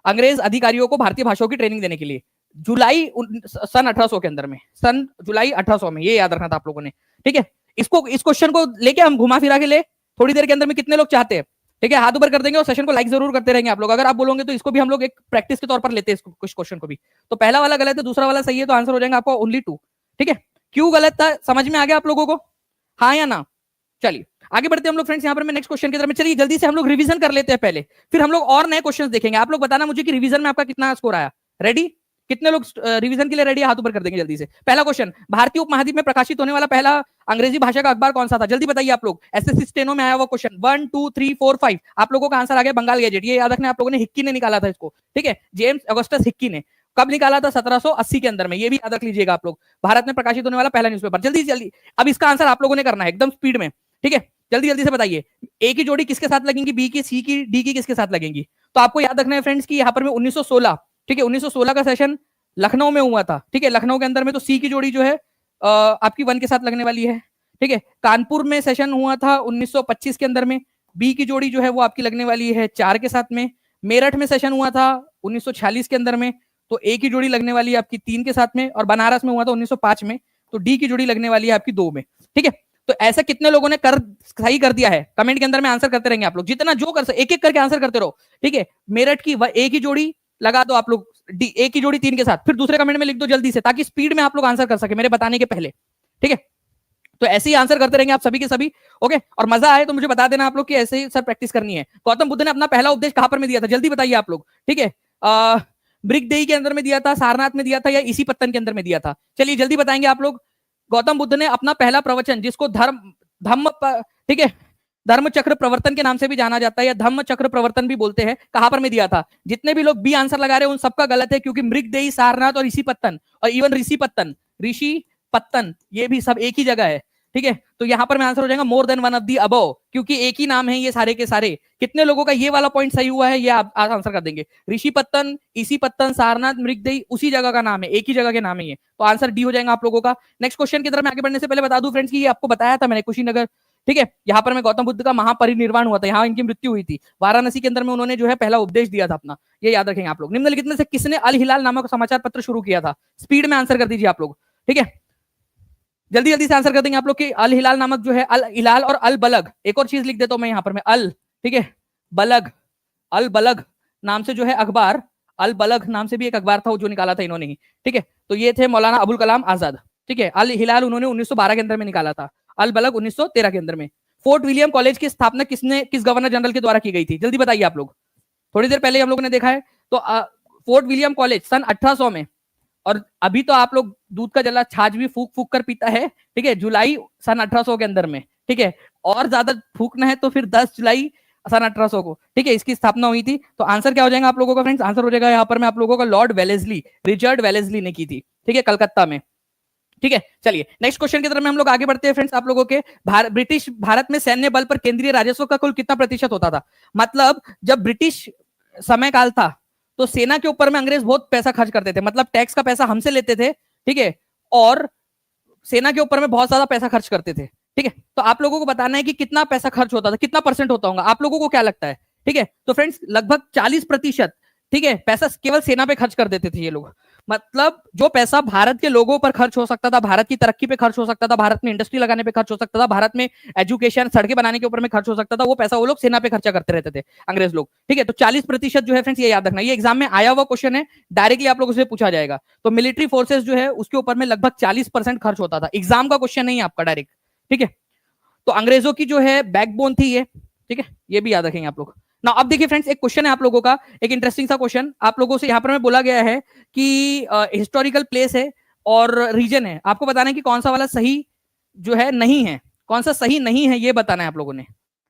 अंग्रेज अधिकारियों को भारतीय भाषाओं की ट्रेनिंग देने के लिए। जुलाई सन 1800 के अंदर में, सन जुलाई 1800 में, ये याद रखना था आप लोगों ने। ठीक है, इसको इस क्वेश्चन को लेके हम घुमा फिरा के ले थोड़ी देर के अंदर में कितने लोग चाहते हैं। ठीक है, हाथ ऊपर कर देंगे और सेशन को लाइक जरूर करते रहेंगे आप लोग। अगर आप बोलोगे तो इसको भी हम लोग एक प्रैक्टिस के तौर पर लेते हैं कुछ क्वेश्चन को भी। तो पहला वाला गलत है, दूसरा वाला सही है, तो आंसर हो जाएगा आपको ओनली 2। ठीक है, क्यों गलत था समझ में आ गया आप लोगों को, हाँ या ना। चलिए आगे बढ़ते हैं हम लोग फ्रेंड्स यहाँ पर मैं नेक्स्ट क्वेश्चन की तरफ। चलिए जल्दी से हम लोग रिवीजन कर लेते हैं पहले, फिर हम लोग और नए क्वेश्चंस देखेंगे। आप लोग बताना मुझे कि रिवीजन में आपका कितना स्कोर आया। रेडी, कितने लोग रिवीजन के लिए रेडी, हाथ ऊपर कर देंगे जल्दी से। पहला क्वेश्चन, भारतीय उपमहाद्वीप में प्रकाशित होने वाला पहला अंग्रेजी भाषा का अखबार कौन सा था, जल्दी बताइए आप लोग। एसएससी स्टेनो में आया हुआ क्वेश्चन 1 2 3 4 5, आप लोगों का आंसर आ गया बंगाल गैजेट। ये याद रखना आप लोगों ने, हिक्की ने निकाला था इसको। ठीक है, जेम्स अगस्टस हिक्की ने कब निकाला था, 1780 के अंदर में। ये भी याद रख लीजिएगा आप लोग, भारत में प्रकाशित होने वाला पहला न्यूज़पेपर। जल्दी जल्दी अब इसका आंसर आप लोगों ने करना है एकदम स्पीड में। ठीक है, जल्दी जल्दी से बताइए, ए की जोड़ी किसके साथ लगेंगी, बी की, सी की, डी की किसके साथ लगेंगी। तो आपको याद रखना है फ्रेंड्स कि यहाँ पर में 1916, ठीक है 1916 का सेशन लखनऊ में हुआ था। ठीक है, लखनऊ के अंदर में, तो सी की जोड़ी जो है आपकी 1 के साथ लगने वाली है। ठीक है, कानपुर में सेशन हुआ था 1925 के अंदर में, बी की जोड़ी जो है वो आपकी लगने वाली है 4 के साथ में। मेरठ में सेशन हुआ था 1946 के अंदर में, तो ए की जोड़ी लगने वाली है आपकी 3 के साथ में, और बनारस में हुआ था 1905 में, तो डी की जोड़ी लगने वाली है आपकी 2 में। ठीक है, तो ऐसा कितने लोगों ने सही कर दिया है, कमेंट के अंदर में आंसर करते रहेंगे आप लोग, जितना जो कर सके एक एक करके आंसर करते रहो। ठीक है, मेरठ की ए की जोड़ी लगा दो आप लोग, ए की जोड़ी 3 के साथ, फिर दूसरे कमेंट में लिख दो जल्दी से, ताकि स्पीड में आप लोग आंसर कर सके मेरे बताने के पहले। ठीक है, तो ऐसे ही आंसर करते रहेंगे आप सभी के सभी। ओके, और मजा आए तो मुझे बता देना आप लोग कि ऐसे ही सर प्रैक्टिस करनी है। गौतम बुद्ध ने अपना पहला उपदेश कहां पर में दिया था, जल्दी बताइए आप लोग। ठीक है, ब्रिकदेही के अंदर में दिया था, सारनाथ में दिया था, या इसी पत्तन के अंदर में दिया था, चलिए जल्दी बताएंगे आप लोग। गौतम बुद्ध ने अपना पहला प्रवचन, जिसको ठीक है धर्म चक्र प्रवर्तन के नाम से भी जाना जाता है, या धम्म चक्र प्रवर्तन भी बोलते हैं, कहां पर में दिया था। जितने भी लोग बी आंसर लगा रहे हैं उन सबका गलत है, क्योंकि मृगदेही, सारनाथ और ऋषि पत्तन, और इवन ऋषि पत्तन ये भी सब एक ही जगह है। ठीक है, तो यहां पर में आंसर हो जाएगा more than one of the above, क्योंकि एक ही नाम है ये सारे के सारे। कितने लोगों का ये वाला पॉइंट सही हुआ है, ये आप आंसर कर देंगे। ऋषि पत्तन, इसी पत्तन, सारनाथ, मृगदेही उसी जगह का नाम है, एक ही जगह के नाम है ये, तो आंसर डी हो जाएगा आप लोगों का। नेक्स्ट क्वेश्चन की तरफ मैं आगे बढ़ने से पहले बता दूं फ्रेंड्स कि ये आपको बताया था मैंने, कुशीनगर। ठीक है, यहाँ पर में गौतम बुद्ध का महापरिनिर्वाण हुआ था, यहाँ इनकी मृत्यु हुई थी। वाराणसी के अंदर में उन्होंने जो है पहला उपदेश दिया था अपना, ये याद रखेंगे आप लोग। निम्नलिखित में से किसने अल हिलाल नामक समाचार पत्र शुरू किया था, स्पीड में आंसर कर दीजिए आप लोग। ठीक है, जल्दी जल्दी से आंसर कर देंगे आप लोग कि अल हिलाल नामक जो है, अल हिलाल और अल बलग, एक और चीज लिख देता हूं मैं यहाँ पर मैं, अल, ठीक है बलग, अल बलग नाम से जो है अखबार, अल बलग नाम से भी एक अखबार था जो निकाला था इन्होंने ही। ठीक है, तो ये थे मौलाना अबुल कलाम आजाद। ठीक है, अल हिलाल उन्होंने 1912 के अंदर में निकाला था, अल बलग 1913 के अंदर में। फोर्ट विलियम कॉलेज की स्थापना किस गवर्नर जनरल के द्वारा की गई थी, जल्दी बताइए आप लोग। थोड़ी देर पहले हम लोगों ने देखा है, तो फोर्ट विलियम कॉलेज सन 1800 में, और अभी तो आप लोग दूध का जला छाछ भी फूक फूक कर पीता है। ठीक है, जुलाई सन 1800 के अंदर में। ठीक है, और ज्यादा फूकना है तो फिर 10 जुलाई सन 1800 को, ठीक है, इसकी स्थापना हुई थी। तो आंसर क्या हो जाएगा आप लोगों का फ्रेंड्स, आंसर हो जाएगा यहाँ पर मैं आप लोगों का लॉर्ड वेलेस्ली, रिचर्ड वेलेस्ली ने की थी। ठीक है, कलकत्ता में। ठीक है, चलिए नेक्स्ट क्वेश्चन की तरफ में हम लोग आगे बढ़ते हैं फ्रेंड्स। आप लोगों के ब्रिटिश भारत में सैन्य बल पर केंद्रीय राजस्व का कुल कितना प्रतिशत होता था, मतलब जब ब्रिटिश समय काल था तो सेना के ऊपर में अंग्रेज बहुत पैसा खर्च करते थे, मतलब टैक्स का पैसा हमसे लेते थे। ठीक है, और सेना के ऊपर में बहुत ज्यादा पैसा खर्च करते थे। ठीक है, तो आप लोगों को बताना है कि कितना पैसा खर्च होता था, कितना परसेंट होता होगा, आप लोगों को क्या लगता है। ठीक है, तो फ्रेंड्स लगभग 40%, ठीक है, पैसा केवल सेना पे खर्च कर देते थे ये लोग। मतलब जो पैसा भारत के लोगों पर खर्च हो सकता था, भारत की तरक्की पे खर्च हो सकता था, भारत में इंडस्ट्री लगाने पे खर्च हो सकता था, भारत में एजुकेशन सड़कें बनाने के ऊपर में खर्च हो सकता था, वो पैसा वो लोग सेना पे खर्चा करते रहते थे अंग्रेज लोग। ठीक है, तो 40% जो है फ्रेंड्स, ये याद रखना, ये एग्जाम में आया हुआ क्वेश्चन है, डायरेक्टली आप लोगों से पूछा जाएगा। तो मिलिट्री फोर्सेस जो है उसके ऊपर में लगभग 40% खर्च होता था। एग्जाम का क्वेश्चन नहीं है आपका डायरेक्ट। ठीक है, तो अंग्रेजों की जो है बैकबोन थी ये। ठीक है, ये भी याद रखेंगे आप लोग ना। अब देखिए फ्रेंड्स, एक क्वेश्चन है आप लोगों का, एक इंटरेस्टिंग सा क्वेश्चन आप लोगों से यहाँ पर में बोला गया है कि हिस्टोरिकल प्लेस है और रीजन है, आपको बताना है कि कौन सा वाला सही जो है नहीं है, कौन सा सही नहीं है, ये बताना है आप लोगों ने।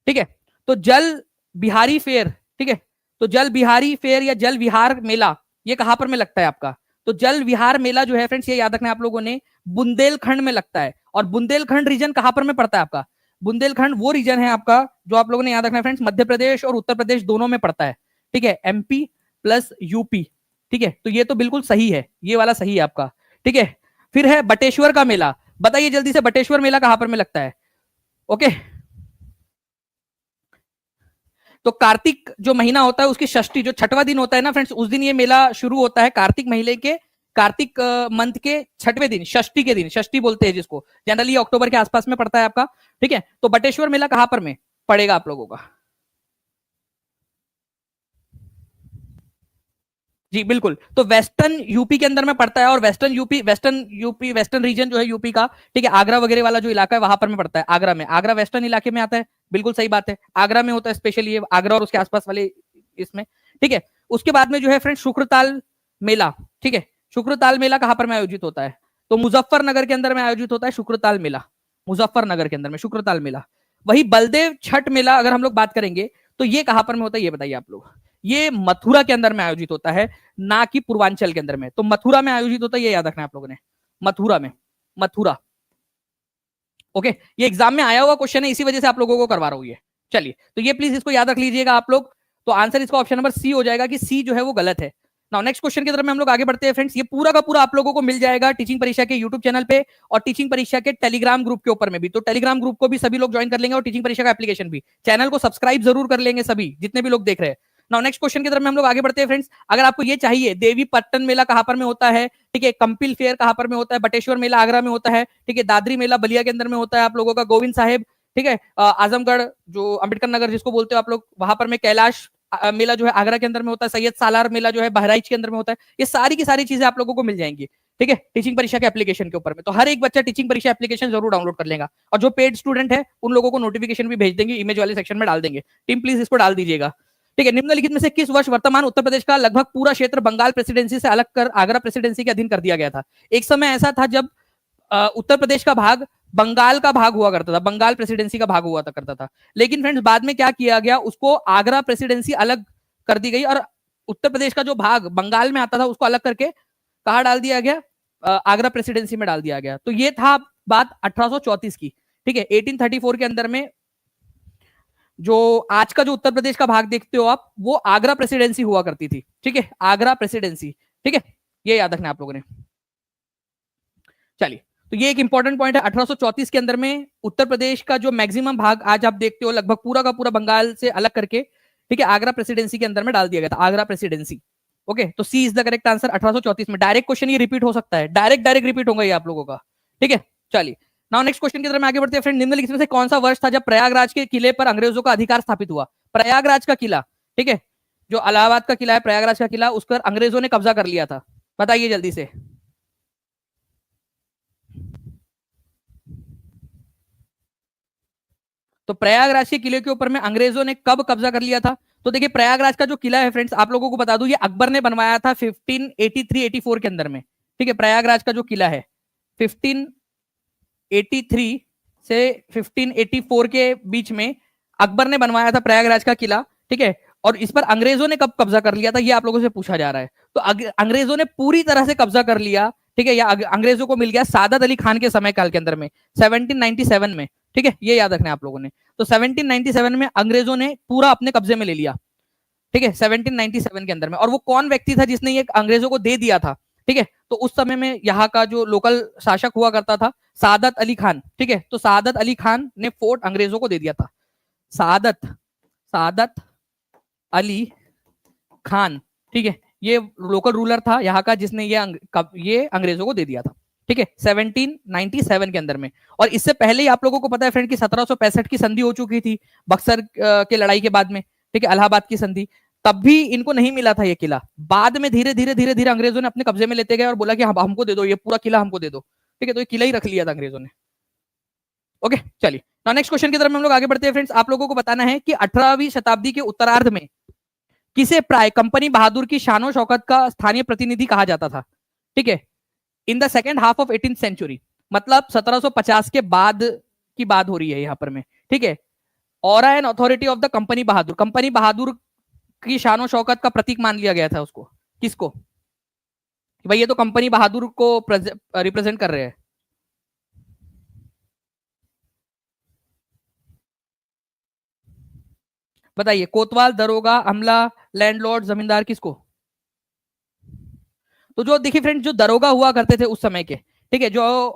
ठीक है, तो जल बिहारी फेयर, ठीक है, तो जल बिहारी फेयर या जल विहार मेला ये कहां पर में लगता है आपका? तो जल विहार मेला जो है फ्रेंड्स, ये याद रखना है आप लोगों ने, बुंदेलखंड में लगता है। और बुंदेलखंड रीजन कहां पर में पड़ता है आपका? बुंदेलखंड वो रीजन है आपका जो आप लोगों ने याद रखना है फ्रेंड्स, मध्य प्रदेश और उत्तर प्रदेश दोनों में पड़ता है। ठीक है, एमपी प्लस यूपी। ठीक है, तो ये तो बिल्कुल सही है, ये वाला सही है आपका। ठीक है, फिर है बटेश्वर का मेला, बताइए जल्दी से बटेश्वर मेला कहां पर में लगता है? ओके, तो कार्तिक जो महीना होता है उसकी षष्ठी, जो छठवां दिन होता है ना फ्रेंड्स, उस दिन ये मेला शुरू होता है। कार्तिक महीने के कार्तिक मंथ के छठवें दिन, षष्ठी के दिन, षष्ठी बोलते हैं जिसको, जनरली अक्टूबर के आसपास में पड़ता है आपका। ठीक है, तो बटेश्वर मेला कहां पर में पड़ेगा आप लोगों का? जी बिल्कुल, तो वेस्टर्न यूपी के अंदर में पड़ता है, और वेस्टर्न वेस्टर्न रीजन जो है यूपी का, ठीक है, आगरा वगैरह वाला जो इलाका है वहां पर में पड़ता है। आगरा में, आगरा वेस्टर्न इलाके में आता है, बिल्कुल सही बात है, आगरा में होता है स्पेशली ये, आगरा और उसके आसपास वाले इसमें। ठीक है, उसके बाद में जो है फ्रेंड शुक्रताल मेला। ठीक है, शुक्रताल मेला कहां पर में आयोजित होता है? तो मुजफ्फरनगर के अंदर में आयोजित होता है शुक्रताल मेला, मुजफ्फरनगर के अंदर में शुक्रताल मेला। वही बलदेव छठ मेला अगर हम लोग बात करेंगे तो ये कहां पर में होता है, ये बताइए आप लोग? ये मथुरा के अंदर में आयोजित होता है, ना कि पूर्वांचल के अंदर में। तो मथुरा में आयोजित होता है, ये याद रखना है आप लोगों ने, मथुरा में, मथुरा। ओके, ये एग्जाम में आया हुआ क्वेश्चन है, इसी वजह से आप लोगों को करवा रहा हूं ये। चलिए, तो ये प्लीज इसको याद रख लीजिएगा आप लोग। तो आंसर इसका ऑप्शन नंबर सी हो जाएगा कि सी जो है वो गलत है। नाउ नेक्स्ट क्वेश्चन की तरफ में हम लोग आगे बढ़ते हैं फ्रेंड्स। ये पूरा का पूरा आप लोगों को मिल जाएगा टीचिंग परीक्षा के यूट्यूब चैनल पे और टीचिंग परीक्षा के टेलीग्राम ग्रुप के ऊपर में भी। तो टेलीग्राम ग्रुप को भी सभी लोग ज्वाइन कर लेंगे और टीचिंग परीक्षा का एप्लीकेशन भी, चैनल को सब्सक्राइब जरूर कर लेंगे सभी जितने भी लोग देख रहे हैं। नाउ नेक्स्ट क्वेश्चन की तरफ में हम लोग आगे बढ़ते हैं फ्रेंड्स। अगर आपको ये चाहिए देवी पट्टन मेला कहां पर में होता है, ठीक है, कंपिल फेयर कहां पर में होता है, बटेश्वर मेला आगरा में होता है, ठीक है, दादरी मेला बलिया के अंदर में होता है आप लोगों का, गोविंद साहेब, ठीक है, आजमगढ़ जो अंबेडकर नगर जिसको बोलते हो आप लोग, वहां पर में कैलाश मेला जो है आगरा के अंदर में होता है, सैयद सालार मेला जो है बहराइच के अंदर में होता है। ये सारी की सारी चीजें आप लोगों को मिल जाएंगी, ठीक है, टीचिंग परीक्षा के एप्लीकेशन के ऊपर में। तो हर एक बच्चा टीचिंग परीक्षा एप्लीकेशन जरूर डाउनलोड कर लेगा, और जो पेड स्टूडेंट है उन लोगों को नोटिफिकेशन भी भेज देंगे, इमेज वाले सेक्शन में डाल देंगे। टीम प्लीज इसको डाल दीजिएगा। ठीक है, निम्नलिखित में से किस वर्ष वर्तमान उत्तर प्रदेश का लगभग पूरा क्षेत्र बंगाल प्रेसिडेंसी से अलग कर आगरा प्रेसिडेंसी के अधीन कर दिया गया था? एक समय ऐसा था जब उत्तर प्रदेश का भाग बंगाल का भाग हुआ करता था, बंगाल प्रेसिडेंसी का भाग हुआ करता था। लेकिन फ्रेंड्स बाद में क्या किया गया, उसको आगरा प्रेसिडेंसी अलग कर दी गई, और उत्तर प्रदेश का जो भाग बंगाल में आता था उसको अलग करके कहा डाल दिया गया, आगरा प्रेसिडेंसी में डाल दिया गया। तो ये था बात 1834 की। ठीक है, 1834 के अंदर में जो आज का जो उत्तर प्रदेश का भाग देखते हो आप, वो आगरा प्रेसिडेंसी हुआ करती थी। ठीक है, आगरा प्रेसिडेंसी। ठीक है, ये याद रखना आप लोगों ने। चलिए, तो ये एक इंपॉर्टेंट पॉइंट है। 1834 के अंदर में उत्तर प्रदेश का जो मैक्सिमम भाग आज आप देखते हो लगभग पूरा का पूरा बंगाल से अलग करके, ठीक है, आगरा प्रेसिडेंसी के अंदर में डाल दिया गया था, आगरा प्रेसिडेंसी। ओके, तो सी इज द करेक्ट आंसर 1834 में। डायरेक्ट क्वेश्चन ये रिपीट हो सकता है, डायरेक्ट डायरेक्ट रिपीट होगा ये आप लोगों का। ठीक है, चलिए, नाउ नेक्स्ट क्वेश्चन की तरफ आगे बढ़ते हैं फ्रेंड। निम्नलिखित में से कौन सा वर्ष था जब प्रयागराज के किले पर अंग्रेजों का अधिकार स्थापित हुआ? प्रयागराज का किला, ठीक है, जो इलाहाबाद का किला है, प्रयागराज का किला, उस पर अंग्रेजों ने कब्जा कर लिया था, बताइए जल्दी से। तो प्रयागराज के किले के ऊपर में अंग्रेजों ने कब कब्जा कर लिया था? तो देखिए, प्रयागराज का जो किला है फ्रेंड्स, आप लोगों को बता दूं, ये अकबर ने बनवाया था 1583-84 के अंदर में। ठीक है, प्रयागराज का जो किला है 1583 से 1584 के बीच में अकबर ने बनवाया था प्रयागराज का किला। ठीक है, और इस पर अंग्रेजों ने कब कब्जा कर लिया था, ये आप लोगों से पूछा जा रहा है। तो अंग्रेजों ने पूरी तरह से कब्जा कर लिया, ठीक है, या अंग्रेजों को मिल गया सादत अली खान के समय काल के अंदर में, 1797 में। ठीक है, ये याद रखना है आप लोगों ने। तो 1797 में अंग्रेजों ने पूरा अपने कब्जे में ले लिया। ठीक है, 1797 के अंदर में। और वो कौन व्यक्ति था जिसने ये अंग्रेजों को दे दिया था? ठीक है, तो उस समय में यहाँ का जो लोकल शासक हुआ करता था सादत अली खान। ठीक है, तो सादत अली खान ने फोर्ट अंग्रेजों को दे दिया था। सादत सादत अली खान, ठीक है, ये लोकल रूलर था यहाँ का जिसने ये अंग्रेजों को दे दिया था, ठीक है, 1797 के अंदर में। और इससे पहले ही आप लोगों को पता है फ्रेंड कि 1765 की संधि हो चुकी थी बक्सर के लड़ाई के बाद में, ठीक है, इलाहाबाद की संधि। तब भी इनको नहीं मिला था ये किला। बाद में धीरे धीरे धीरे धीरे अंग्रेजों ने अपने कब्जे में लेते गए और बोला कि हमको दे दो, ये पूरा किला हमको दे दो, ठीक है। तो ये किला ही रख लिया था अंग्रेजों ने। ओके, चलिए ना नेक्स्ट क्वेश्चन की तरफ हम लोग आगे बढ़ते हैं फ्रेंड्स। आप लोगों को बताना है कि 18वीं शताब्दी के उत्तरार्ध में किसे प्राय कंपनी बहादुर की शानो शौकत का स्थानीय प्रतिनिधि कहा जाता था, ठीक है, in the second half of 18th century. मतलब 1750 के बाद की बात हो रही है यहाँ पर में, ठीक है। Aura and authority of the company बहादुर, कंपनी बहादुर की शानो शौकत का प्रतीक मान लिया गया था उसको, किसको, भाई ये तो कंपनी बहादुर को रिप्रेजेंट कर रहे हैं। बताइए, कोतवाल, दरोगा, अमला, लैंडलॉर्ड, जमींदार, किसको? तो जो देखिए फ्रेंड, जो दरोगा हुआ करते थे उस समय के, ठीक है, जो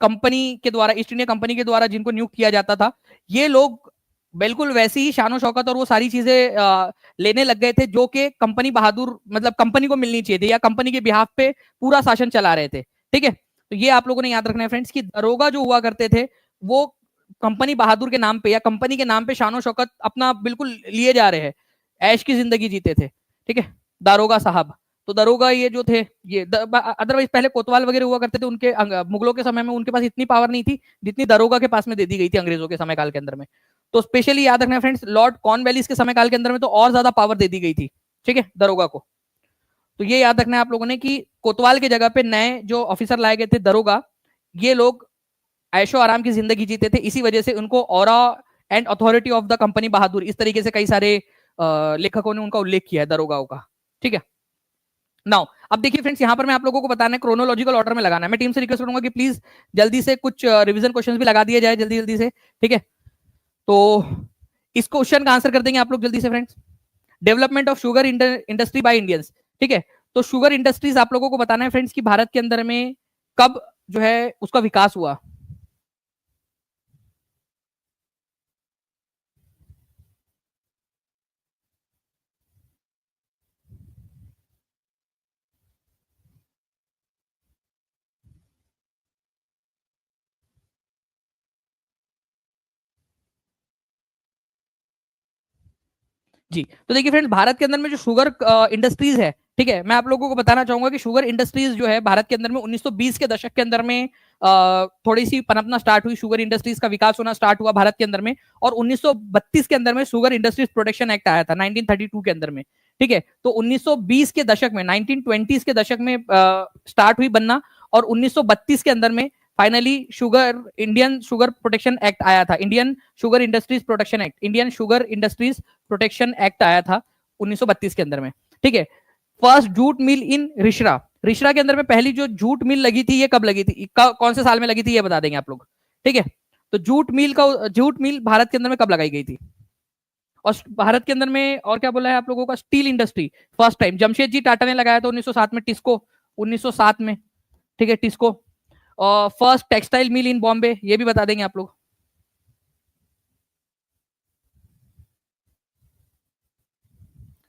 कंपनी के द्वारा, ईस्ट इंडिया कंपनी के द्वारा जिनको नियुक्त किया जाता था, ये लोग बिल्कुल वैसी ही शानो शौकत और वो सारी चीजें लेने लग गए थे जो कि कंपनी बहादुर, मतलब कंपनी को मिलनी चाहिए थी, या कंपनी के बिहाफ पे पूरा शासन चला रहे थे, ठीक है। तो ये आप लोगों ने याद रखना है फ्रेंड्स कि दरोगा जो हुआ करते थे वो कंपनी बहादुर के नाम पे या कंपनी के नाम पे शानो शौकत अपना बिल्कुल लिए जा रहे हैं, ऐश की जिंदगी जीते थे, ठीक है, दारोगा साहब। तो दरोगा ये जो थे, ये अदरवाइज पहले कोतवाल वगैरह हुआ करते थे, उनके मुगलों के समय में उनके पास इतनी पावर नहीं थी जितनी दरोगा के पास में दे दी गई थी अंग्रेजों के समय काल के अंदर में। तो स्पेशली याद रखना फ्रेंड्स, लॉर्ड कॉर्नवालिस के समय काल के अंदर में तो और ज्यादा पावर दे दी गई थी, ठीक है, दरोगा को। तो ये याद रखना है आप लोगों ने कि कोतवाल की जगह पे नए जो ऑफिसर लाए गए थे दरोगा, ये लोग ऐशो आराम की जिंदगी जीते थे, इसी वजह से उनको aura and authority of the company बहादुर, इस तरीके से कई सारे लेखकों ने उनका उल्लेख किया है दरोगाओं का, ठीक है। नाउ अब देखिए फ्रेंड्स, यहाँ पर मैं आप लोगों को बताना है, क्रोनोलॉजिकल ऑर्डर में लगाना है। मैं टीम से रिक्वेस्ट करूंगा कि प्लीज जल्दी से कुछ रिवीजन क्वेश्चंस भी लगा दिए जाए जल्दी जल्दी से, ठीक है। तो इस क्वेश्चन का आंसर कर देंगे आप लोग जल्दी से friends. Development of sugar industry by Indians, ठीक है। तो शुगर इंडस्ट्रीज आप लोगों को बताना है फ्रेंड्स कि भारत के अंदर में कब जो है उसका विकास हुआ। जी, तो देखिए फ्रेंड्स, भारत के अंदर में जो शुगर इंडस्ट्रीज है, ठीक है, मैं आप लोगों को बताना चाहूंगा कि शुगर इंडस्ट्रीज जो है भारत के अंदर में 1920 के दशक के अंदर में थोड़ी सी पनपना स्टार्ट हुई, शुगर इंडस्ट्रीज का विकास होना स्टार्ट हुआ भारत के अंदर में। और 1932 के अंदर में शुगर इंडस्ट्रीज प्रोटेक्शन एक्ट आया था 1932 के अंदर में, ठीक है। तो 1920 के दशक में, 1920 के दशक में स्टार्ट हुई बनना, और 1932 के अंदर में finally Indian sugar protection act आया था, Indian sugar industries protection act, Indian sugar industries protection act आया था 1932 के अंदर में, ठीक है। फर्स्ट जूट मिल इन रिशरा, रिशरा के अंदर में पहली जो जूट मिल लगी थी ये कब लगी थी, कौन से साल में लगी थी ये बता देंगे आप लोग, ठीक है। तो जूट मिल भारत के अंदर में कब लगाई गई थी। और भारत के अंदर में और क्या बोला है आप लोगों का, steel industry first time Jamshed ji Tata ने लगाया था 1907 में, टिस्को 1907 में, ठीक है, टिस्को। और फर्स्ट टेक्सटाइल मिल इन बॉम्बे, ये भी बता देंगे आप लोग।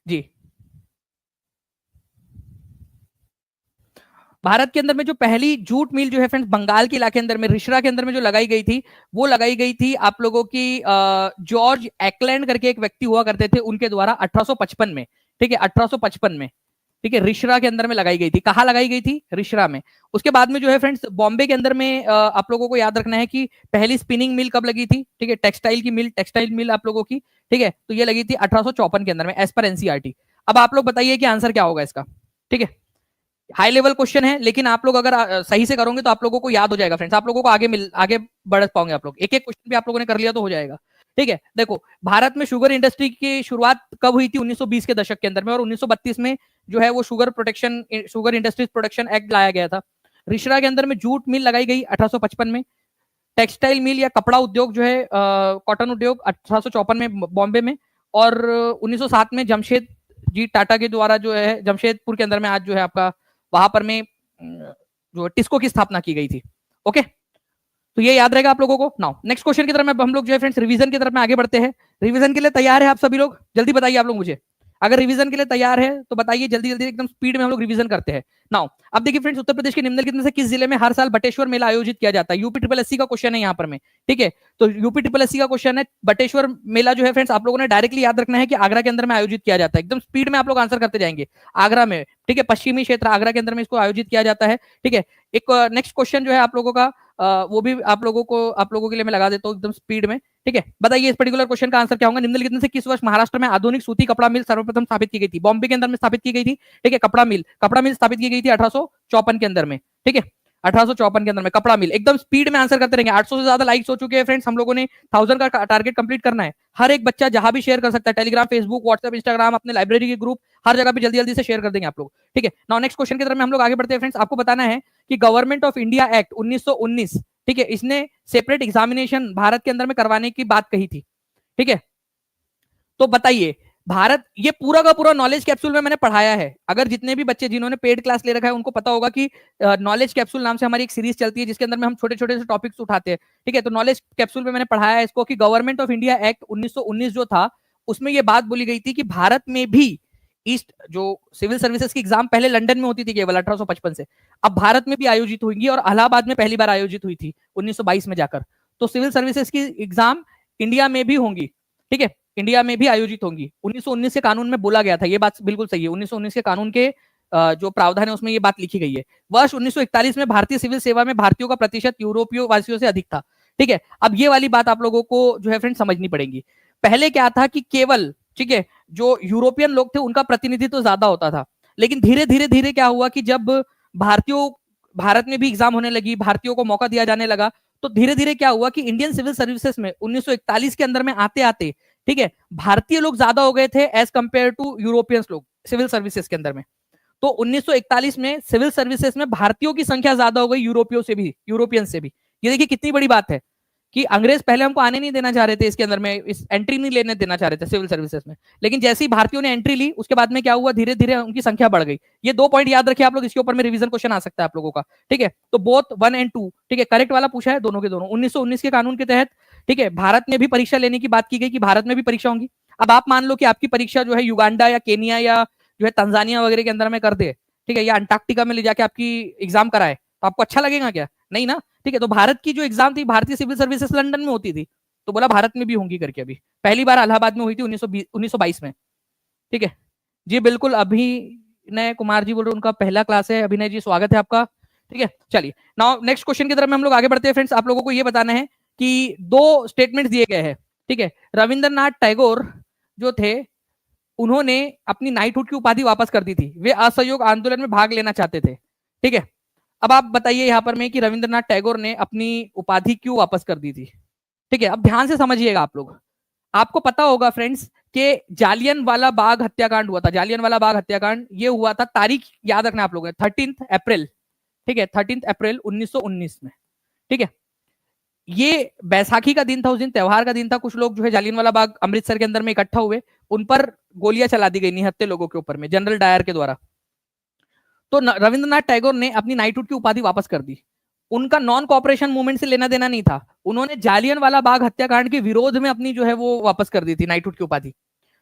जी, भारत के अंदर में जो पहली जूट मिल जो है फ्रेंड्स बंगाल के इलाके अंदर में रिशरा के अंदर में जो लगाई गई थी, वो लगाई गई थी आप लोगों की जॉर्ज एक्लैंड करके एक व्यक्ति हुआ करते थे, उनके द्वारा 1855 में, ठीक है, 1855 में, ठीक है, रिशरा के अंदर में लगाई गई थी। कहाँ लगाई गई थी, रिशरा में। उसके बाद में जो है फ्रेंड्स बॉम्बे के अंदर में आप लोगों को याद रखना है कि पहली स्पिनिंग मिल कब लगी थी, ठीक है, टेक्सटाइल मिल आप लोगों की, ठीक है, तो ये लगी थी 1854 के अंदर में एज पर एनसीईआरटी। अब आप लोग बताइए कि आंसर क्या होगा इसका, ठीक है। हाई लेवल क्वेश्चन है, लेकिन आप लोग अगर सही से करोगे तो आप लोगों को याद हो जाएगा फ्रेंड्स, आप लोगों को आगे बढ़ पाओगे आप लोग, एक एक क्वेश्चन भी आप लोगों ने कर लिया तो हो जाएगा, ठीक है। देखो, भारत में शुगर इंडस्ट्री की शुरुआत कब हुई थी, 1920 के दशक के अंदर में, और 1932 में जो है वो शुगर इंडस्ट्रीज प्रोटेक्शन एक्ट लाया गया था। रिशरा के अंदर में जूट मिल लगाई गई 1855 में। टेक्सटाइल मिल या कपड़ा उद्योग जो है कॉटन उद्योग 1854 में बॉम्बे में। और 1907 में जमशेद जी टाटा के द्वारा जो है जमशेदपुर के अंदर में आज जो है आपका वहां पर में जो टिस्को की स्थापना की गई थी। ओके, तो ये याद रहेगा आप लोगों को। नाउ नेक्स्ट क्वेश्चन की तरफ हम लोग जो है फ्रेंड्स रिवीजन की तरफ में आगे बढ़ते हैं। रिवीजन के लिए तैयार है आप सभी लोग, जल्दी बताइए आप लोग मुझे। अगर रिवीजन के लिए तैयार है तो बताइए, जल्दी जल्दी एकदम स्पीड में हम लोग रिवीजन करते हैं। नाउ अब देखिए फ्रेंड्स, उत्तर प्रदेश के निम्नलिखित में से किस जिले में हर साल बटेश्वर मेला आयोजित किया जाता है? यूपी ट्रिपल एससी का क्वेश्चन है यहाँ पर में, ठीक है। तो यूपी ट्रिपल एससी का क्वेश्चन है, बटेश्वर मेला जो है फ्रेंड्स आप लोगों ने डायरेक्टली याद रखना है कि आगरा के अंदर में आयोजित किया जाता है। एकदम स्पीड में आप लोग आंसर करते जाएंगे, आगरा में, ठीक है, पश्चिमी क्षेत्र आगरा के अंदर में इसको आयोजित किया जाता है, ठीक है। एक नेक्स्ट क्वेश्चन जो है आप लोगों का वो भी आप लोगों के लिए मैं लगा देता हूँ एकदम स्पीड में, ठीक है। बताइए इस पर्टिकुलर क्वेश्चन का आंसर क्या होगा? निम्नलिखित में से किस वर्ष महाराष्ट्र में आधुनिक सूती कपड़ा मिल सर्वप्रथम स्थापित की गई थी? बॉम्बे के अंदर में स्थापित की गई थी, ठीक है। कपड़ा मिल स्थापित की गई थी 1854 के अंदर में, ठीक है। 1854 के अंदर में कपड़ा मिल। एकदम स्पीड में आंसर करते रहेंगे। 800 से ज्यादा लाइक्स हो चुके हैं फ्रेंड्स, हम लोगों ने 1000 का टारगेट कंप्लीट करना है। हर एक बच्चा जहां भी शेयर कर सकता है, टेलीग्राम, फेसबुक, व्हाट्सएप, इंस्टाग्राम, अपने लाइब्रेरी के ग्रुप, हर जगह पे जल्दी जल्दी से शेयर कर देंगे आप लोग, ठीक है। नाउ नेक्स्ट क्वेश्चन की तरफ हम लोग आगे बढ़ते हैं फ्रेंड्स। आपको बताना है कि गवर्नमेंट ऑफ इंडिया एक्ट 1919, ठीक है, इसने सेपरेट एग्जामिनेशन भारत के अंदर में करवाने की बात कही थी, ठीक है। तो बताइए भारत, ये पूरा का पूरा नॉलेज कैप्सूल में मैंने पढ़ाया है। अगर जितने भी बच्चे जिन्होंने पेड क्लास ले रखा है उनको पता होगा कि नॉलेज कैप्सूल नाम से हमारी एक सीरीज चलती है जिसके अंदर में हम छोटे छोटे से टॉपिक्स उठाते हैं, ठीक है। तो नॉलेज कैप्सूल में मैंने पढ़ाया है इसको कि गवर्नमेंट ऑफ इंडिया एक्ट 1919 जो था उसमें यह बात बोली गई थी कि भारत में भी ईस्ट जो सिविल सर्विसेज की एग्जाम पहले लंदन में होती थी केवल 1855 से, अब भारत में भी आयोजित होंगी और इलाहाबाद में पहली बार आयोजित हुई थी 1922 में जाकर। तो सिविल सर्विसेज की एग्जाम इंडिया में भी होंगी, ठीक है, इंडिया में भी आयोजित होंगी। 1919 के कानून में बोला गया था, ये बात बिल्कुल सही है। 1919 के कानून के जो प्रावधान है उसमें ये बात लिखी गई है। वर्ष 1941 में भारतीय सिविल सेवा में भारतीयों का प्रतिशत यूरोपीय वासियों से अधिक था, ठीक है। अब ये वाली बात आप लोगों को जो है फ्रेंड समझनी पड़ेगी। पहले क्या था कि केवल, ठीक है, जो यूरोपियन लोग थे उनका प्रतिनिधित्व तो ज्यादा होता था, लेकिन धीरे धीरे धीरे क्या हुआ कि जब भारत में भी एग्जाम होने लगी, भारतीयों को मौका दिया जाने लगा, तो धीरे धीरे क्या हुआ कि इंडियन सिविल सर्विसेज में 1941 के अंदर में आते आते, ठीक है, भारतीय लोग ज्यादा हो गए थे एज कंपेयर टू यूरोपियंस लोग सिविल सर्विसेज के अंदर में। तो 1941 में सिविल सर्विसेज में भारतीयों की संख्या ज्यादा हो गई यूरोपियन से भी। ये देखिए कितनी बड़ी बात है कि अंग्रेज पहले हमको आने नहीं देना चाह रहे थे इसके अंदर में, इस एंट्री नहीं लेने देना चाह रहे थे सिविल सर्विसेज में, लेकिन जैसे ही भारतीयों ने एंट्री ली उसके बाद में क्या हुआ, धीरे धीरे उनकी संख्या बढ़ गई। ये 2 पॉइंट याद रखिए आप लोग, इसके ऊपर में रिवीजन क्वेश्चन आ सकता है आप लोगों का, ठीक है। तो बोथ 1 और 2, ठीक है, करेक्ट वाला पूछा है दोनों के दोनों। 1919 के कानून के तहत, ठीक है, भारत में भी परीक्षा लेने की बात की गई कि भारत में भी परीक्षा होंगी। अब आप मान लो कि आपकी परीक्षा जो है युगांडा या केनिया या जो है तंजानिया वगैरह के अंदर में कर दे, ठीक है, या अंटार्कटिका में ले जाके आपकी एग्जाम कराए, तो आपको अच्छा लगेगा क्या? नहीं ना, ठीक है। तो भारत की जो एग्जाम थी भारतीय सिविल सर्विसेज लंदन में होती थी, तो बोला भारत में भी होंगी करके। अभी पहली बार इलाहाबाद में हुई थी 1922 में, ठीक है जी। बिल्कुल, अभिनय कुमार जी बोल रहे उनका पहला क्लास है। अभिनय जी स्वागत है आपका, ठीक है। चलिए नाउ नेक्स्ट क्वेश्चन की तरफ में हम लोग आगे बढ़ते हैं फ्रेंड्स। आप लोगों को ये बताना है कि 2 स्टेटमेंट दिए गए हैं, ठीक है। रविंद्रनाथ टैगोर जो थे उन्होंने अपनी नाइटहुड की उपाधि वापस कर दी थी, वे असहयोग आंदोलन में भाग लेना चाहते थे, ठीक है। अब आप बताइए यहां पर में कि रविंद्रनाथ टैगोर ने अपनी उपाधि क्यों वापस कर दी थी, ठीक है। अब ध्यान से समझिएगा आप लोग, आपको पता होगा फ्रेंड्स कि जालियनवाला बाग हत्याकांड हुआ था। जालियनवाला बाग हत्याकांड ये हुआ था, तारीख याद रखना आप लोगों ने, 13 अप्रैल, ठीक है, 13 अप्रैल 1919 में, ठीक है। ये बैसाखी का दिन था, उस दिन त्योहार का दिन था। कुछ लोग जो है जालियनवाला बाग अमृतसर के अंदर में इकट्ठा हुए, उन पर गोलियां चला दी गई निहत्थे लोगों के ऊपर में जनरल डायर के द्वारा। तो रविंद्रनाथ टैगोर ने अपनी नाइटहुड की उपाधि वापस कर दी। उनका नॉन कॉपरेशन मूवमेंट से लेना देना नहीं था, उन्होंने जालियनवाला बाग हत्याकांड के विरोध में अपनी जो है वो वापस कर दी थी नाइटहुड की उपाधि।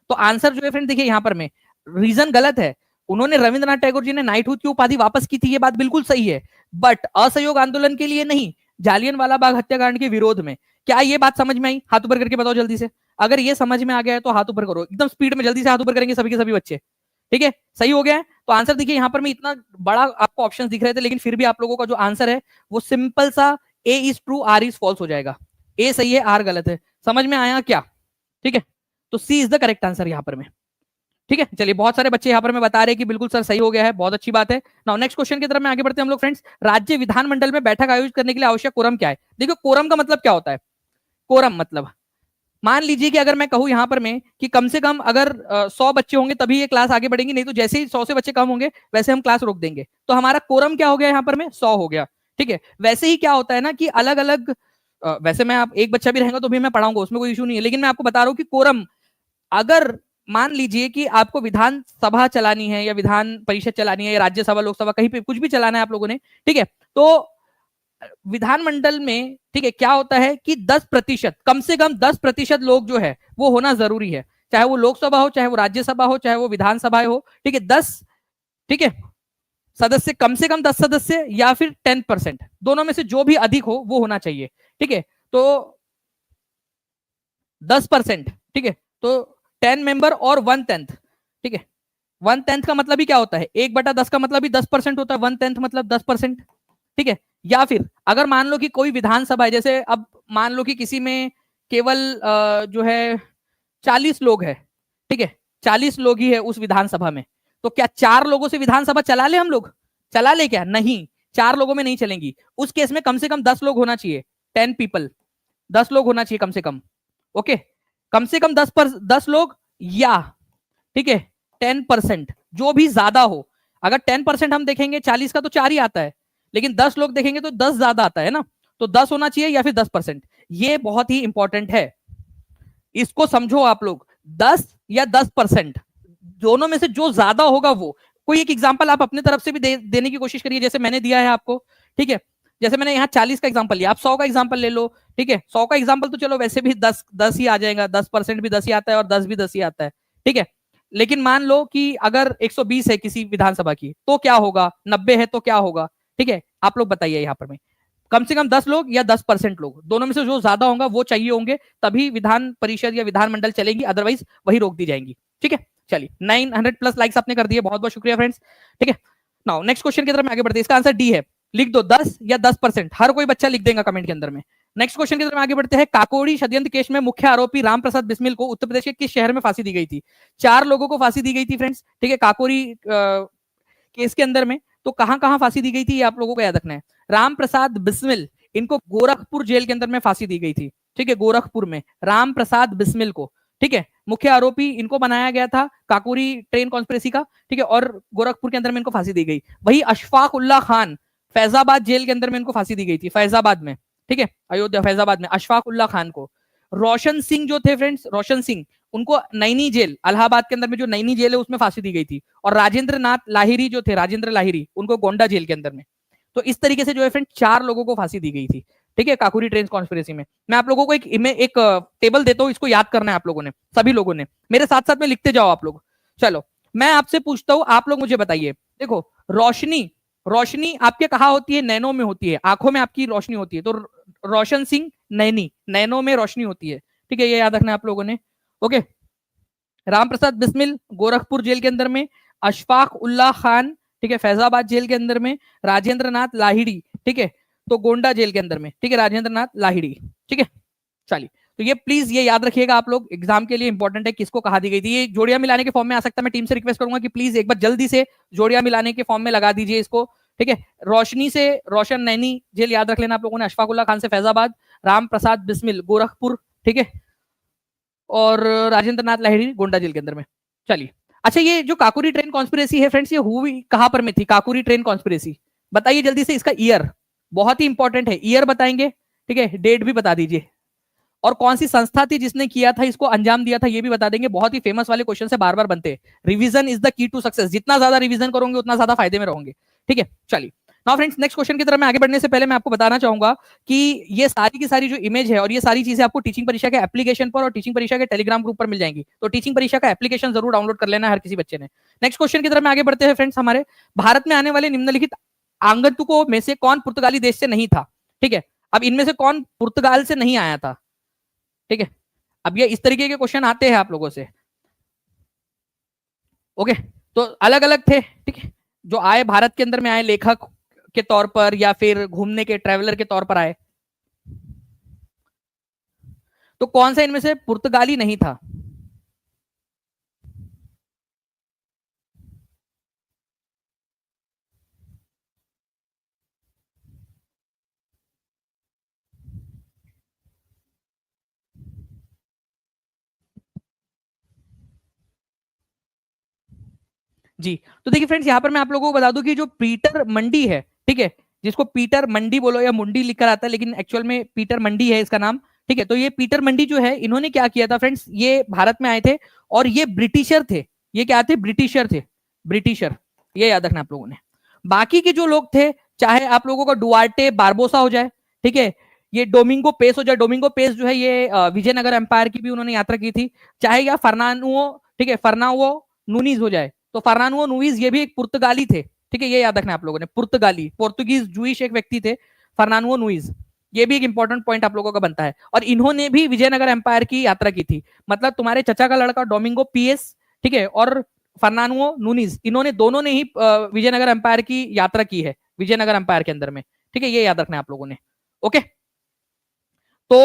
तो आंसर जो है फ्रेंड देखिए यहां पर में रीजन गलत है। उन्होंने, रविंद्रनाथ टैगोर जी ने नाइटहुड की उपाधि वापस की थी, ये बात बिल्कुल सही है, बट असहयोग आंदोलन के लिए नहीं, जालियनवाला बाग हत्याकांड के विरोध में। क्या ये बात समझ में आई? हाथ ऊपर करके बताओ जल्दी से। अगर ये समझ में आ गया है तो हाथ ऊपर करो, एकदम स्पीड में जल्दी से हाथ ऊपर करेंगे सभी के सभी बच्चे, ठीक है। सही हो गया है। तो आंसर देखिए यहां पर में इतना बड़ा आपको ऑप्शन दिख रहे थे, लेकिन फिर भी आप लोगों का जो आंसर है वो सिंपल सा A is true or is false हो जाएगा। ए सही है आर गलत है। समझ में आया क्या? ठीक है, तो सी इज द करेक्ट आंसर यहां पर में, ठीक है। चलिए बहुत सारे बच्चे यहां पर में बता रहे हैं कि बिल्कुल सर सही हो गया है, बहुत अच्छी बात है। नाउ नेक्स्ट क्वेश्चन की तरफ में आगे बढ़ते हैं हम लोग फ्रेंड्स। राज्य विधानमंडल में बैठक आयोजित करने के लिए आवश्यक कोरम क्या है? देखो कोरम का मतलब क्या होता है। कोरम मतलब, मान लीजिए कि अगर मैं कहूं यहां पर में कि कम से कम अगर 100 बच्चे होंगे तभी ये क्लास आगे बढ़ेगी, नहीं तो जैसे ही 100 से बच्चे कम होंगे वैसे हम क्लास रोक देंगे। तो हमारा कोरम क्या हो गया यहां पर में? 100 हो गया, ठीक है। वैसे ही क्या होता है ना कि अलग अलग, वैसे मैं आप एक बच्चा भी रहेगा तो भी मैं पढ़ाऊंगा, उसमें कोई इशू नहीं है, लेकिन मैं आपको बता रहा हूं कि कोरम, अगर मान लीजिए कि आपको विधानसभा चलानी है या विधान परिषद चलानी है या राज्यसभा लोकसभा कहीं पे कुछ भी चलाना है आप लोगों ने, ठीक है, तो विधानमंडल में, ठीक है, क्या होता है कि 10%, कम से कम 10% लोग जो है वो होना जरूरी है। चाहे वो लोकसभा हो, चाहे वो राज्यसभा हो, चाहे वो विधानसभा हो, ठीक है, 10, ठीक है, सदस्य, कम से कम 10 सदस्य या फिर 10%, दोनों में से जो भी अधिक हो वो होना चाहिए, ठीक है। तो 10%, ठीक है, तो 10 मेंबर और 1/10, ठीक है। 1/10 का मतलब ही क्या होता है, 1/10 का मतलब ही 10% होता है, 1/10 मतलब 10%, ठीक है। या फिर अगर मान लो कि कोई विधानसभा है, जैसे अब मान लो कि किसी में केवल जो है 40 लोग है, ठीक है, 40 लोग ही है उस विधानसभा में, तो क्या 4 लोगों से विधानसभा चला ले हम लोग, चला ले क्या, नहीं, 4 लोगों में नहीं चलेंगी। उस केस में कम से कम 10 लोग होना चाहिए, 10 पीपल, 10 लोग होना चाहिए कम से कम, ओके, कम से कम 10 लोग, या ठीक है 10%, जो भी ज्यादा हो। अगर 10% हम देखेंगे 40 का तो 4 ही आता है, लेकिन 10 लोग देखेंगे तो 10 ज्यादा आता है ना, तो 10 होना चाहिए या फिर 10%, ये बहुत ही इंपॉर्टेंट है, इसको समझो आप लोग, 10 या 10%, दोनों में से जो ज्यादा होगा वो। कोई एक एग्जांपल आप अपने तरफ से भी देने की कोशिश करिए, जैसे मैंने दिया है आपको, ठीक है, जैसे मैंने यहाँ 40 का एग्जांपल लिया, आप 100 का एग्जांपल ले लो, ठीक है, 100 का एग्जांपल तो चलो वैसे भी 10 ही आ जाएगा, 10% भी 10 ही आता है और 10 भी 10 ही आता है, ठीक है। लेकिन मान लो कि अगर 120 है किसी विधानसभा की, तो क्या होगा, 90 है तो क्या होगा, ठीक है, आप लोग बताइए यहाँ पर। मैं कम से कम 10 लोग या 10% लोग, दोनों में से जो ज्यादा होगा वो चाहिए होंगे, तभी विधान परिषद या विधानमंडल चलेगी, अदरवाइज वही रोक दी जाएंगी, ठीक है। चलिए 900+ लाइक्स आपने कर दिए, बहुत बहुत शुक्रिया फ्रेंड्स, ठीक है। नाउ नेक्स्ट क्वेश्चन की तरफ आगे बढ़ते हैं, इसका आंसर डी है, लिख दो 10 या 10%, हर कोई बच्चा लिख देगा कमेंट के अंदर में। नेक्स्ट क्वेश्चन की तरफ आगे बढ़ते हैं, काकोड़ी षड्यंत्र केस में मुख्य आरोपी रामप्रसाद बिस्मिल को उत्तर प्रदेश के किस शहर में फांसी दी गई थी। 4 लोगों को फांसी दी गई थी फ्रेंड्स, ठीक है, काकोड़ी केस के अंदर में। तो कहां कहां फांसी दी गई थी ये आप लोगों को याद रखना है। रामप्रसाद बिस्मिल, इनको गोरखपुर जेल के अंदर में फांसी दी गई थी, ठीक है, गोरखपुर में रामप्रसाद बिस्मिल को, ठीक है, मुख्य आरोपी इनको बनाया गया था काकोरी ट्रेन कॉन्स्पिरेसी का, ठीक है, और गोरखपुर के अंदर में इनको फांसी दी गई। वही अशफाक उल्ला खान, फैजाबाद जेल के अंदर में इनको फांसी दी गई थी, फैजाबाद में, ठीक है, अयोध्या फैजाबाद में अशफाक उल्ला खान को। रोशन सिंह जो थे फ्रेंड्स, रोशन सिंह, उनको नैनी जेल, इलाहाबाद के अंदर में जो नैनी जेल है उसमें फांसी दी गई थी। और राजेंद्र नाथ लाहिरी जो थे, राजेंद्र लाहिरी, उनको गोंडा जेल के अंदर में। तो इस तरीके से जो है फ्रेंड 4 लोगों को फांसी दी गई थी, ठीक है, काकोरी ट्रेन कॉन्स्पिरेसी में। मैं आप लोगों को एक टेबल देता हूं, इसको याद करना है आप लोगों ने, सभी लोगों ने, मेरे साथ साथ में लिखते जाओ आप लोग। चलो मैं आपसे पूछता हूं, आप लोग मुझे बताइए, देखो रोशनी, रोशनी आपके कहा होती है, नैनो में होती है, आंखों में आपकी रोशनी होती है, तो रोशन सिंह नैनी, नैनो में रोशनी होती है, ठीक है, ये याद रखना है आप लोगों ने, ओके। रामप्रसाद बिस्मिल गोरखपुर जेल के अंदर में, अशफाक उल्ला खान, ठीक है, फैजाबाद जेल के अंदर में, राजेंद्र नाथ लाहिड़ी, ठीक है, तो गोंडा जेल के अंदर में, ठीक है, राजेंद्र नाथ लाहिड़ी, ठीक है। चलिए, तो ये प्लीज ये याद रखिएगा आप लोग, एग्जाम के लिए इंपॉर्टेंट है, किसको कहा दी गई थी। ये जोड़ियां मिलाने के फॉर्म में आ सकता है, मैं टीम से रिक्वेस्ट करूंगा कि प्लीज एक बार जल्दी से जोड़ियां मिलाने के फॉर्म में लगा दीजिए इसको, ठीक है। रोशनी से रोशन नैनी जेल याद रख लेना आप लोगों ने, अशफाक उल्ला खान से फैजाबाद, राम प्रसाद बिस्मिल गोरखपुर, ठीक है, और राजेंद्र नाथ लाहिड़ी गोंडा जेल के अंदर में। चलिए, अच्छा ये जो काकोरी ट्रेन कॉन्स्पिरेसी है फ्रेंड्स, ये हुई कहां पर में थी, काकोरी ट्रेन कॉन्स्पिरेसी, बताइए जल्दी से, इसका ईयर बहुत ही इंपॉर्टेंट है, ईयर बताएंगे, ठीक है, डेट भी बता दीजिए, और कौन सी संस्था थी जिसने किया था, इसको अंजाम दिया था, ये भी बता देंगे। बहुत ही फेमस वाले क्वेश्चन से बार बार बनते हैं, revision is the key to success, जितना ज्यादा रिवीजन करोगे उतना ज्यादा फायदे में रहोगे, ठीक है। चलिए नाउ फ्रेंड्स, नेक्स्ट क्वेश्चन की तरफ मैं आगे बढ़ने से पहले मैं आपको बताना चाहूंगा कि ये सारी की सारी जो इमेज है और ये सारी चीजें आपको टीचिंग परीक्षा के एप्लीकेशन पर और टीचिंग परीक्षा के टेलीग्राम ग्रुप पर मिल जाएंगी, तो टीचिंग परीक्षा का एप्लीकेशन जरूर डाउनलोड कर लेना हर किसी बच्चे ने। नेक्स्ट क्वेश्चन की तरफ मैं आगे बढ़ते हैं फ्रेंड्स, हमारे भारत में आने वाले निम्नलिखित आगंतुकों में से कौन पुर्तगाली देश से नहीं था, ठीक है। अब इनमें से कौन पुर्तगाल से नहीं आया था, ठीक है। अब ये इस तरीके के क्वेश्चन आते हैं आप लोगों से, ओके, तो अलग अलग थे, ठीक है, जो आए भारत के अंदर में आए लेखक के तौर पर या फिर घूमने के ट्रैवलर के तौर पर आए, तो कौन सा इनमें से पुर्तगाली नहीं था। जी, तो देखिए फ्रेंड्स, यहां पर मैं आप लोगों को बता दूं कि जो पीटर मंडी है, ठीक है, जिसको पीटर मंडी बोलो या मुंडी लिखकर आता है, लेकिन एक्चुअल में पीटर मंडी है इसका नाम, ठीक है। तो ये पीटर मंडी जो है, इन्होंने क्या किया था फ्रेंड्स, ये भारत में आए थे और ये ब्रिटिशर थे, ये क्या थे, ब्रिटिशर थे, ब्रिटिशर, ये याद रखना आप लोगों ने। बाकी के जो लोग थे, चाहे आप लोगों का डुआर्टे बारबोसा हो जाए, ठीक है, ये डोमिंगो पेस हो जाए, डोमिंगो पेस जो है ये विजयनगर एम्पायर की भी उन्होंने यात्रा की थी। चाहे या फर्नानुओ, ठीक है, फर्नाओ नूनीज हो जाए, तो फर्नानुओ नूनीज ये भी एक पुर्तगाली थे, ठीक है, ये याद रखना आप लोगों ने, पुर्तगाली, पोर्तुगीज जूइश एक व्यक्ति थे, फर्नानुओ नूइज, ये भी एक इंपॉर्टेंट पॉइंट आप लोगों का बनता है। और इन्होंने भी विजयनगर एम्पायर की यात्रा की थी। मतलब तुम्हारे चचा का लड़का डोमिंगो पीएस, ठीक है, और फर्नानुओ नूनीज, इन्होंने दोनों ने ही विजयनगर एम्पायर की यात्रा की है, विजयनगर एम्पायर के अंदर में, ठीक है, ये याद रखना है आप लोगों ने। ओके, तो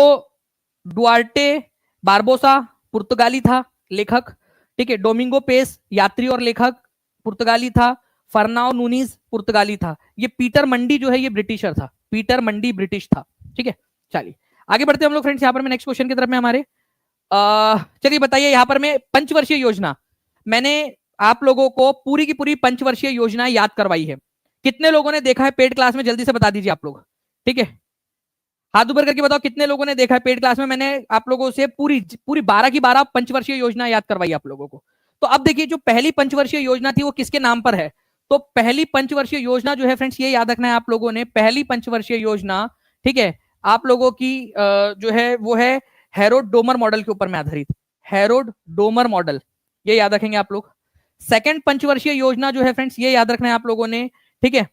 डुआर्टे बारबोसा पुर्तगाली था, लेखक, ठीक है, डोमिंगो पेस यात्री और लेखक पुर्तगाली था, फर्नाओ नूनीज पुर्तगाली था, ये पीटर मंडी जो है ये ब्रिटिशर था, पीटर मंडी ब्रिटिश था, ठीक है। चलिए आगे बढ़ते हैं हम लोग फ्रेंड्स, यहाँ पर मैं नेक्स्ट क्वेश्चन की तरफ में हमारे, चलिए बताइए यहाँ पर मैं पंचवर्षीय योजना, मैंने आप लोगों को पूरी की पूरी पंचवर्षीय योजना याद करवाई है। कितने लोगों ने देखा है पेड क्लास में, जल्दी से बता दीजिए आप लोग, ठीक है, हाथ ऊपर करके बताओ कितने लोगों ने देखा है पेड क्लास में, मैंने आप लोगों से पूरी पूरी 12 की 12 पंचवर्षीय योजना याद करवाई आप लोगों को। तो अब देखिए जो पहली पंचवर्षीय योजना थी वो किसके नाम पर है, तो पहली पंचवर्षीय योजना जो है फ्रेंड्स ये याद रखना है आप लोगों ने, पहली पंचवर्षीय योजना, ठीक है, आप लोगों की जो है वो है हेरोड डोमर मॉडल के ऊपर में आधारित, हेरोड डोमर मॉडल, ये याद रखेंगे आप लोग। सेकंड पंचवर्षीय योजना जो है फ्रेंड्स ये याद रखना है आप लोगों ने, ठीक है,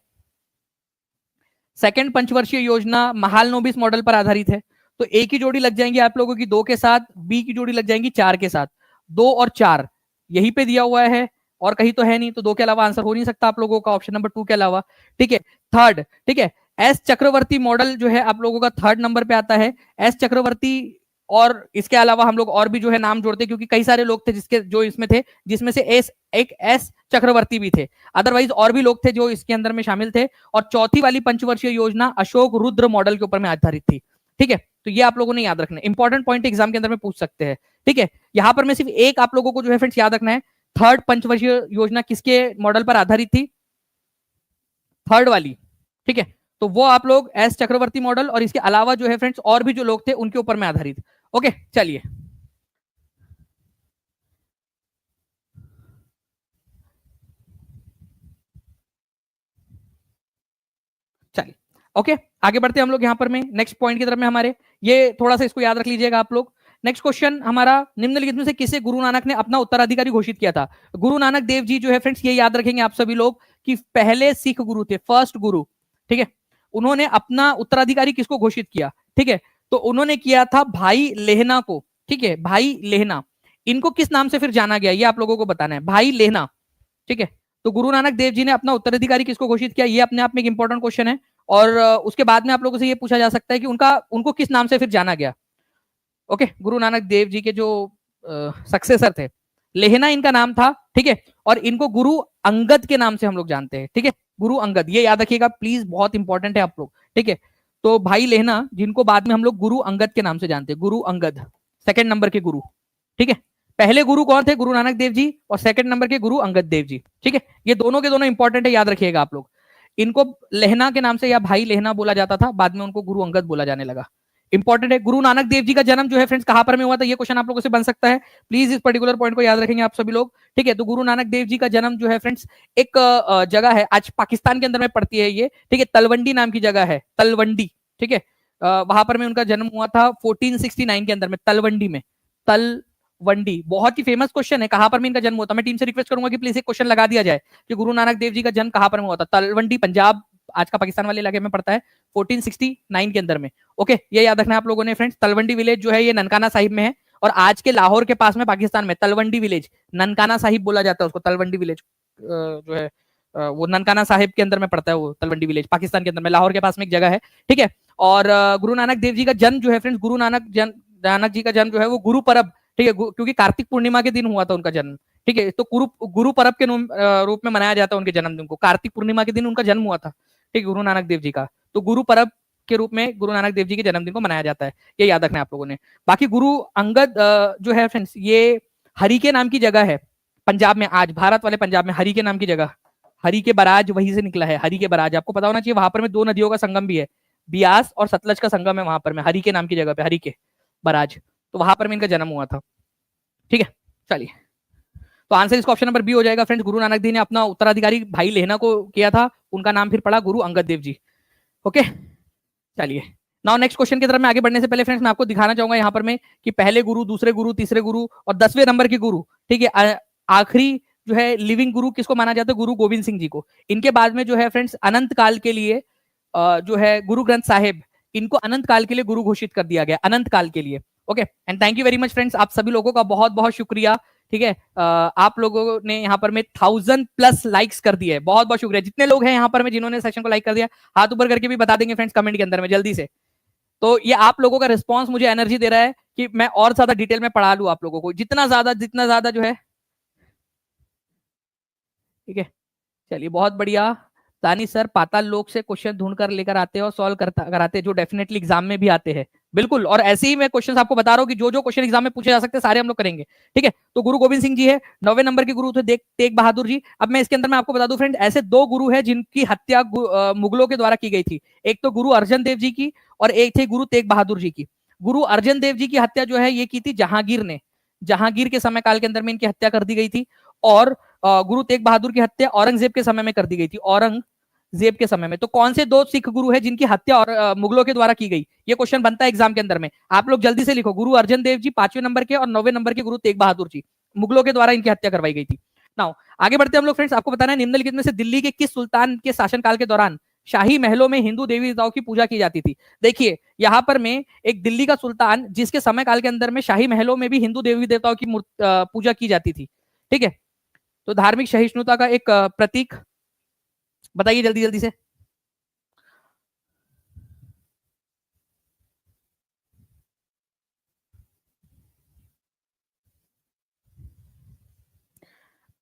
सेकंड पंचवर्षीय योजना महालनोबिस मॉडल पर आधारित है। तो ए की जोड़ी लग जाएंगी आप लोगों की 2 के साथ, बी की जोड़ी लग जाएंगी 4 के साथ, 2 और 4 यहीं पे दिया हुआ है और कहीं तो है नहीं, तो 2 के अलावा आंसर हो नहीं सकता आप लोगों का, ऑप्शन नंबर 2 के अलावा, ठीक है। थर्ड, ठीक है, एस चक्रवर्ती मॉडल जो है आप लोगों का थर्ड नंबर पे आता है, एस चक्रवर्ती, और इसके अलावा हम लोग और भी जो है नाम जोड़ते, क्योंकि कई सारे लोग थे जिसके जो इसमें थे, जिसमें से एक एस चक्रवर्ती भी थे, अदरवाइज और भी लोग थे जो इसके अंदर में शामिल थे। और चौथी वाली पंचवर्षीय योजना अशोक रुद्र मॉडल के ऊपर में आधारित थी, ठीक है। तो ये आप लोगों ने याद रखना है, इंपॉर्टेंट पॉइंट एग्जाम के अंदर में पूछ सकते हैं, ठीक है। यहां पर मैं सिर्फ एक आप लोगों को जो है फ्रेंड्स याद रखना है, थर्ड पंचवर्षीय योजना किसके मॉडल पर आधारित थी, थर्ड वाली, ठीक है। तो वो आप लोग एस चक्रवर्ती मॉडल और इसके अलावा जो है फ्रेंड्स और भी जो लोग थे उनके ऊपर में आधारित। ओके चलिए, चलिए ओके आगे बढ़ते हैं हम लोग यहाँ पर में नेक्स्ट पॉइंट की तरफ में हमारे, ये थोड़ा सा इसको याद रख लीजिएगा आप लोग। नेक्स्ट क्वेश्चन हमारा, निम्नलिखित में से किसे गुरु नानक ने अपना उत्तराधिकारी घोषित किया था। गुरु नानक देव जी जो है फ्रेंड्स ये याद रखेंगे आप सभी लोग कि पहले सिख गुरु थे, फर्स्ट गुरु, ठीक है। उन्होंने अपना उत्तराधिकारी किसको घोषित किया, ठीक है, तो उन्होंने किया था भाई लेहना को, ठीक है, भाई लेहना। इनको किस नाम से फिर जाना गया ये आप लोगों को बताना है, भाई लेहना, ठीक है। तो गुरु नानक देव जी ने अपना उत्तराधिकारी किसको घोषित किया, ये अपने आप में एक इंपॉर्टेंट क्वेश्चन है। और उसके बाद में आप लोगों से ये पूछा जा सकता है कि उनको किस नाम से फिर जाना गया। ओके, गुरु नानक देव जी के जो सक्सेसर थे, लेहना इनका नाम था, ठीक है। और इनको गुरु अंगद के नाम से हम लोग जानते हैं, ठीक है, गुरु अंगद, ये याद रखिएगा प्लीज, बहुत इंपॉर्टेंट है आप लोग, ठीक है। तो भाई लेहना जिनको बाद में हम लोग गुरु अंगद के नाम से जानते हैं, गुरु अंगद सेकंड नंबर के गुरु, ठीक है। पहले गुरु कौन थे, गुरु नानक देव जी, और सेकंड नंबर के गुरु अंगद देव जी, ठीक है। ये दोनों के दोनों इंपॉर्टेंट है, याद रखिएगा आप लोग। इनको लेहना के नाम से या भाई लेहना बोला जाता था, बाद में उनको गुरु अंगद बोला जाने लगा। इंपॉर्टेंट है। गुरु नानक देव जी का जन्म जो है फ्रेंड्स कहां पर में हुआ था, ये क्वेश्चन आप लोगों से बन सकता है, प्लीज इस पर्टिकुलर पॉइंट को याद रखेंगे आप सभी लोग, ठीक है। तो गुरु नानक देव जी का जन्म जो है फ्रेंड्स एक जगह है, आज पाकिस्तान के अंदर में पड़ती है ये, ठीक है, तलवंडी नाम की जगह है, तलवंडी, ठीक है। वहां पर में उनका जन्म हुआ था 1469 के अंदर में, तलवंडी में, तलवंडी, बहुत ही फेमस क्वेश्चन है, कहां पर में इनका जन्म हुआ था। मैं टीम से रिक्वेस्ट करूंगा कि प्लीज एक क्वेश्चन लगा दिया जाए कि गुरु नानक देव जी का जन्म कहां पर में हुआ था। तलवंडी पंजाब, आज का पाकिस्तान वाले इलाके में पड़ता है, 1469 के अंदर में। ओके, ये याद रखना है आप लोगों ने फ्रेंड्स। तलवंडी विलेज जो है ये ननकाना साहिब में है, और आज के लाहौर के पास में पाकिस्तान में तलवंडी विलेज, ननकाना साहिब बोला जाता है उसको, तलवंडी विलेज जो है वो ननकाना साहिब के अंदर में पड़ता है, वो तलवंडी विलेज पाकिस्तान के अंदर में, लाहौर के पास में एक जगह है, ठीक है। और गुरु नानक देव जी का जन्म जो है फ्रेंड्स, गुरु नानक जी का जन्म जो है वो गुरु परब, ठीक है, क्योंकि कार्तिक पूर्णिमा के दिन हुआ था उनका जन्म, ठीक है। तो गुरु परब के रूप में मनाया जाता है उनके जन्मदिन को, कार्तिक पूर्णिमा के दिन उनका जन्म हुआ था, ठीक, गुरु नानक देव जी का। तो गुरु परब के रूप में गुरु नानक देव जी के जन्मदिन को मनाया जाता है, ये याद रखना है आप लोगों ने। बाकी गुरु अंगद जो है फ्रेंड्स, ये हरिके नाम की जगह है पंजाब में, आज भारत वाले पंजाब में हरिके नाम की जगह, हरिके बराज वहीं से निकला है, हरिके बराज आपको पता होना चाहिए। वहां पर में 2 नदियों का संगम भी है, बियास और सतलज का संगम है वहां पर में, हरिके नाम की जगह पे, हरिके बराज, तो वहां पर में इनका जन्म हुआ था, ठीक है। चलिए, तो आंसर इसका ऑप्शन नंबर बी हो जाएगा फ्रेंड्स। गुरु नानक देव ने अपना उत्तराधिकारी भाई लेहना को किया था, उनका नाम फिर पड़ा गुरु अंगद देव जी। ओके चलिए, नाउ नेक्स्ट क्वेश्चन की तरफ मैं आगे बढ़ने से पहले फ्रेंड्स मैं आपको दिखाना चाहूंगा यहाँ पर मैं कि पहले गुरु, दूसरे गुरु, तीसरे गुरु और 10वें नंबर के गुरु, ठीक है, आखिरी जो है लिविंग गुरु किसको माना जाता है? गुरु गोविंद सिंह जी को। इनके बाद में जो है फ्रेंड्स अनंत काल के लिए जो है गुरु ग्रंथ साहिब, इनको अनंत काल के लिए गुरु घोषित कर दिया गया, अनंत काल के लिए। Okay, and thank you very much friends, आप सभी लोगों का बहुत बहुत शुक्रिया। ठीक है, आप लोगों ने यहाँ पर में 1000+ लाइक्स कर दिए, बहुत बहुत शुक्रिया। जितने लोग हैं यहाँ पर में जिन्होंने सेशन को लाइक कर दिया, हाथ ऊपर करके भी बता देंगे फ्रेंड्स कमेंट के अंदर में जल्दी से। तो ये आप लोगों का रिस्पांस मुझे एनर्जी दे रहा है कि मैं और ज्यादा डिटेल में पढ़ा लूं आप लोगों को, जितना ज्यादा जो है। ठीक है, चलिए बहुत बढ़िया। दानी सर पाताल लोक से क्वेश्चन ढूंढ कर लेकर आते हैं और सॉल्व कराते हैं, जो डेफिनेटली एग्जाम में भी आते हैं। बिल्कुल, और ऐसे ही मैं क्वेश्चन आपको बता रहा हूँ कि जो जो क्वेश्चन एग्जाम में पूछे जा सकते हैं सारे हम लोग करेंगे। ठीक है, तो गुरु गोविंद सिंह जी है, 9वें नंबर के गुरु थे तेग बहादुर जी। अब मैं इसके अंदर मैं आपको बता दूं फ्रेंड, ऐसे दो गुरु है जिनकी हत्या मुगलों के द्वारा की गई थी। एक तो गुरु अर्जन देव जी की और एक थे गुरु तेग बहादुर जी की। गुरु अर्जन देव जी की हत्या जो है ये की थी जहांगीर ने, जहांगीर के समय काल के अंदर में इनकी हत्या कर दी गई थी। और गुरु तेग बहादुर की हत्या औरंगजेब के समय में कर दी गई थी, औरंगजेब के समय में। तो कौन से दो सिख गुरु है जिनकी हत्या और मुगलों के द्वारा की गई? ये क्वेश्चन बनता है एग्जाम के अंदर में। आप लोग जल्दी से लिखो, गुरु अर्जन देव जी 5वें नंबर के और 9वें नंबर के गुरु तेग बहादुर जी, मुगलों के द्वारा इनकी हत्या करवाई गई थी। नाउ आगे बढ़ते हैं हम लोग फ्रेंड्स। आपको बताना है निम्नलिखित में से दिल्ली के किस सुल्तान के शासनकाल के दौरान शाही महलों में हिंदू देवी देवताओं की पूजा की जाती थी? देखिए यहाँ पर में एक दिल्ली का सुल्तान जिसके समय काल के अंदर में शाही महलों में भी हिंदू देवी देवताओं की पूजा की जाती थी। ठीक है, तो धार्मिक सहिष्णुता का एक प्रतीक बताइए जल्दी जल्दी से।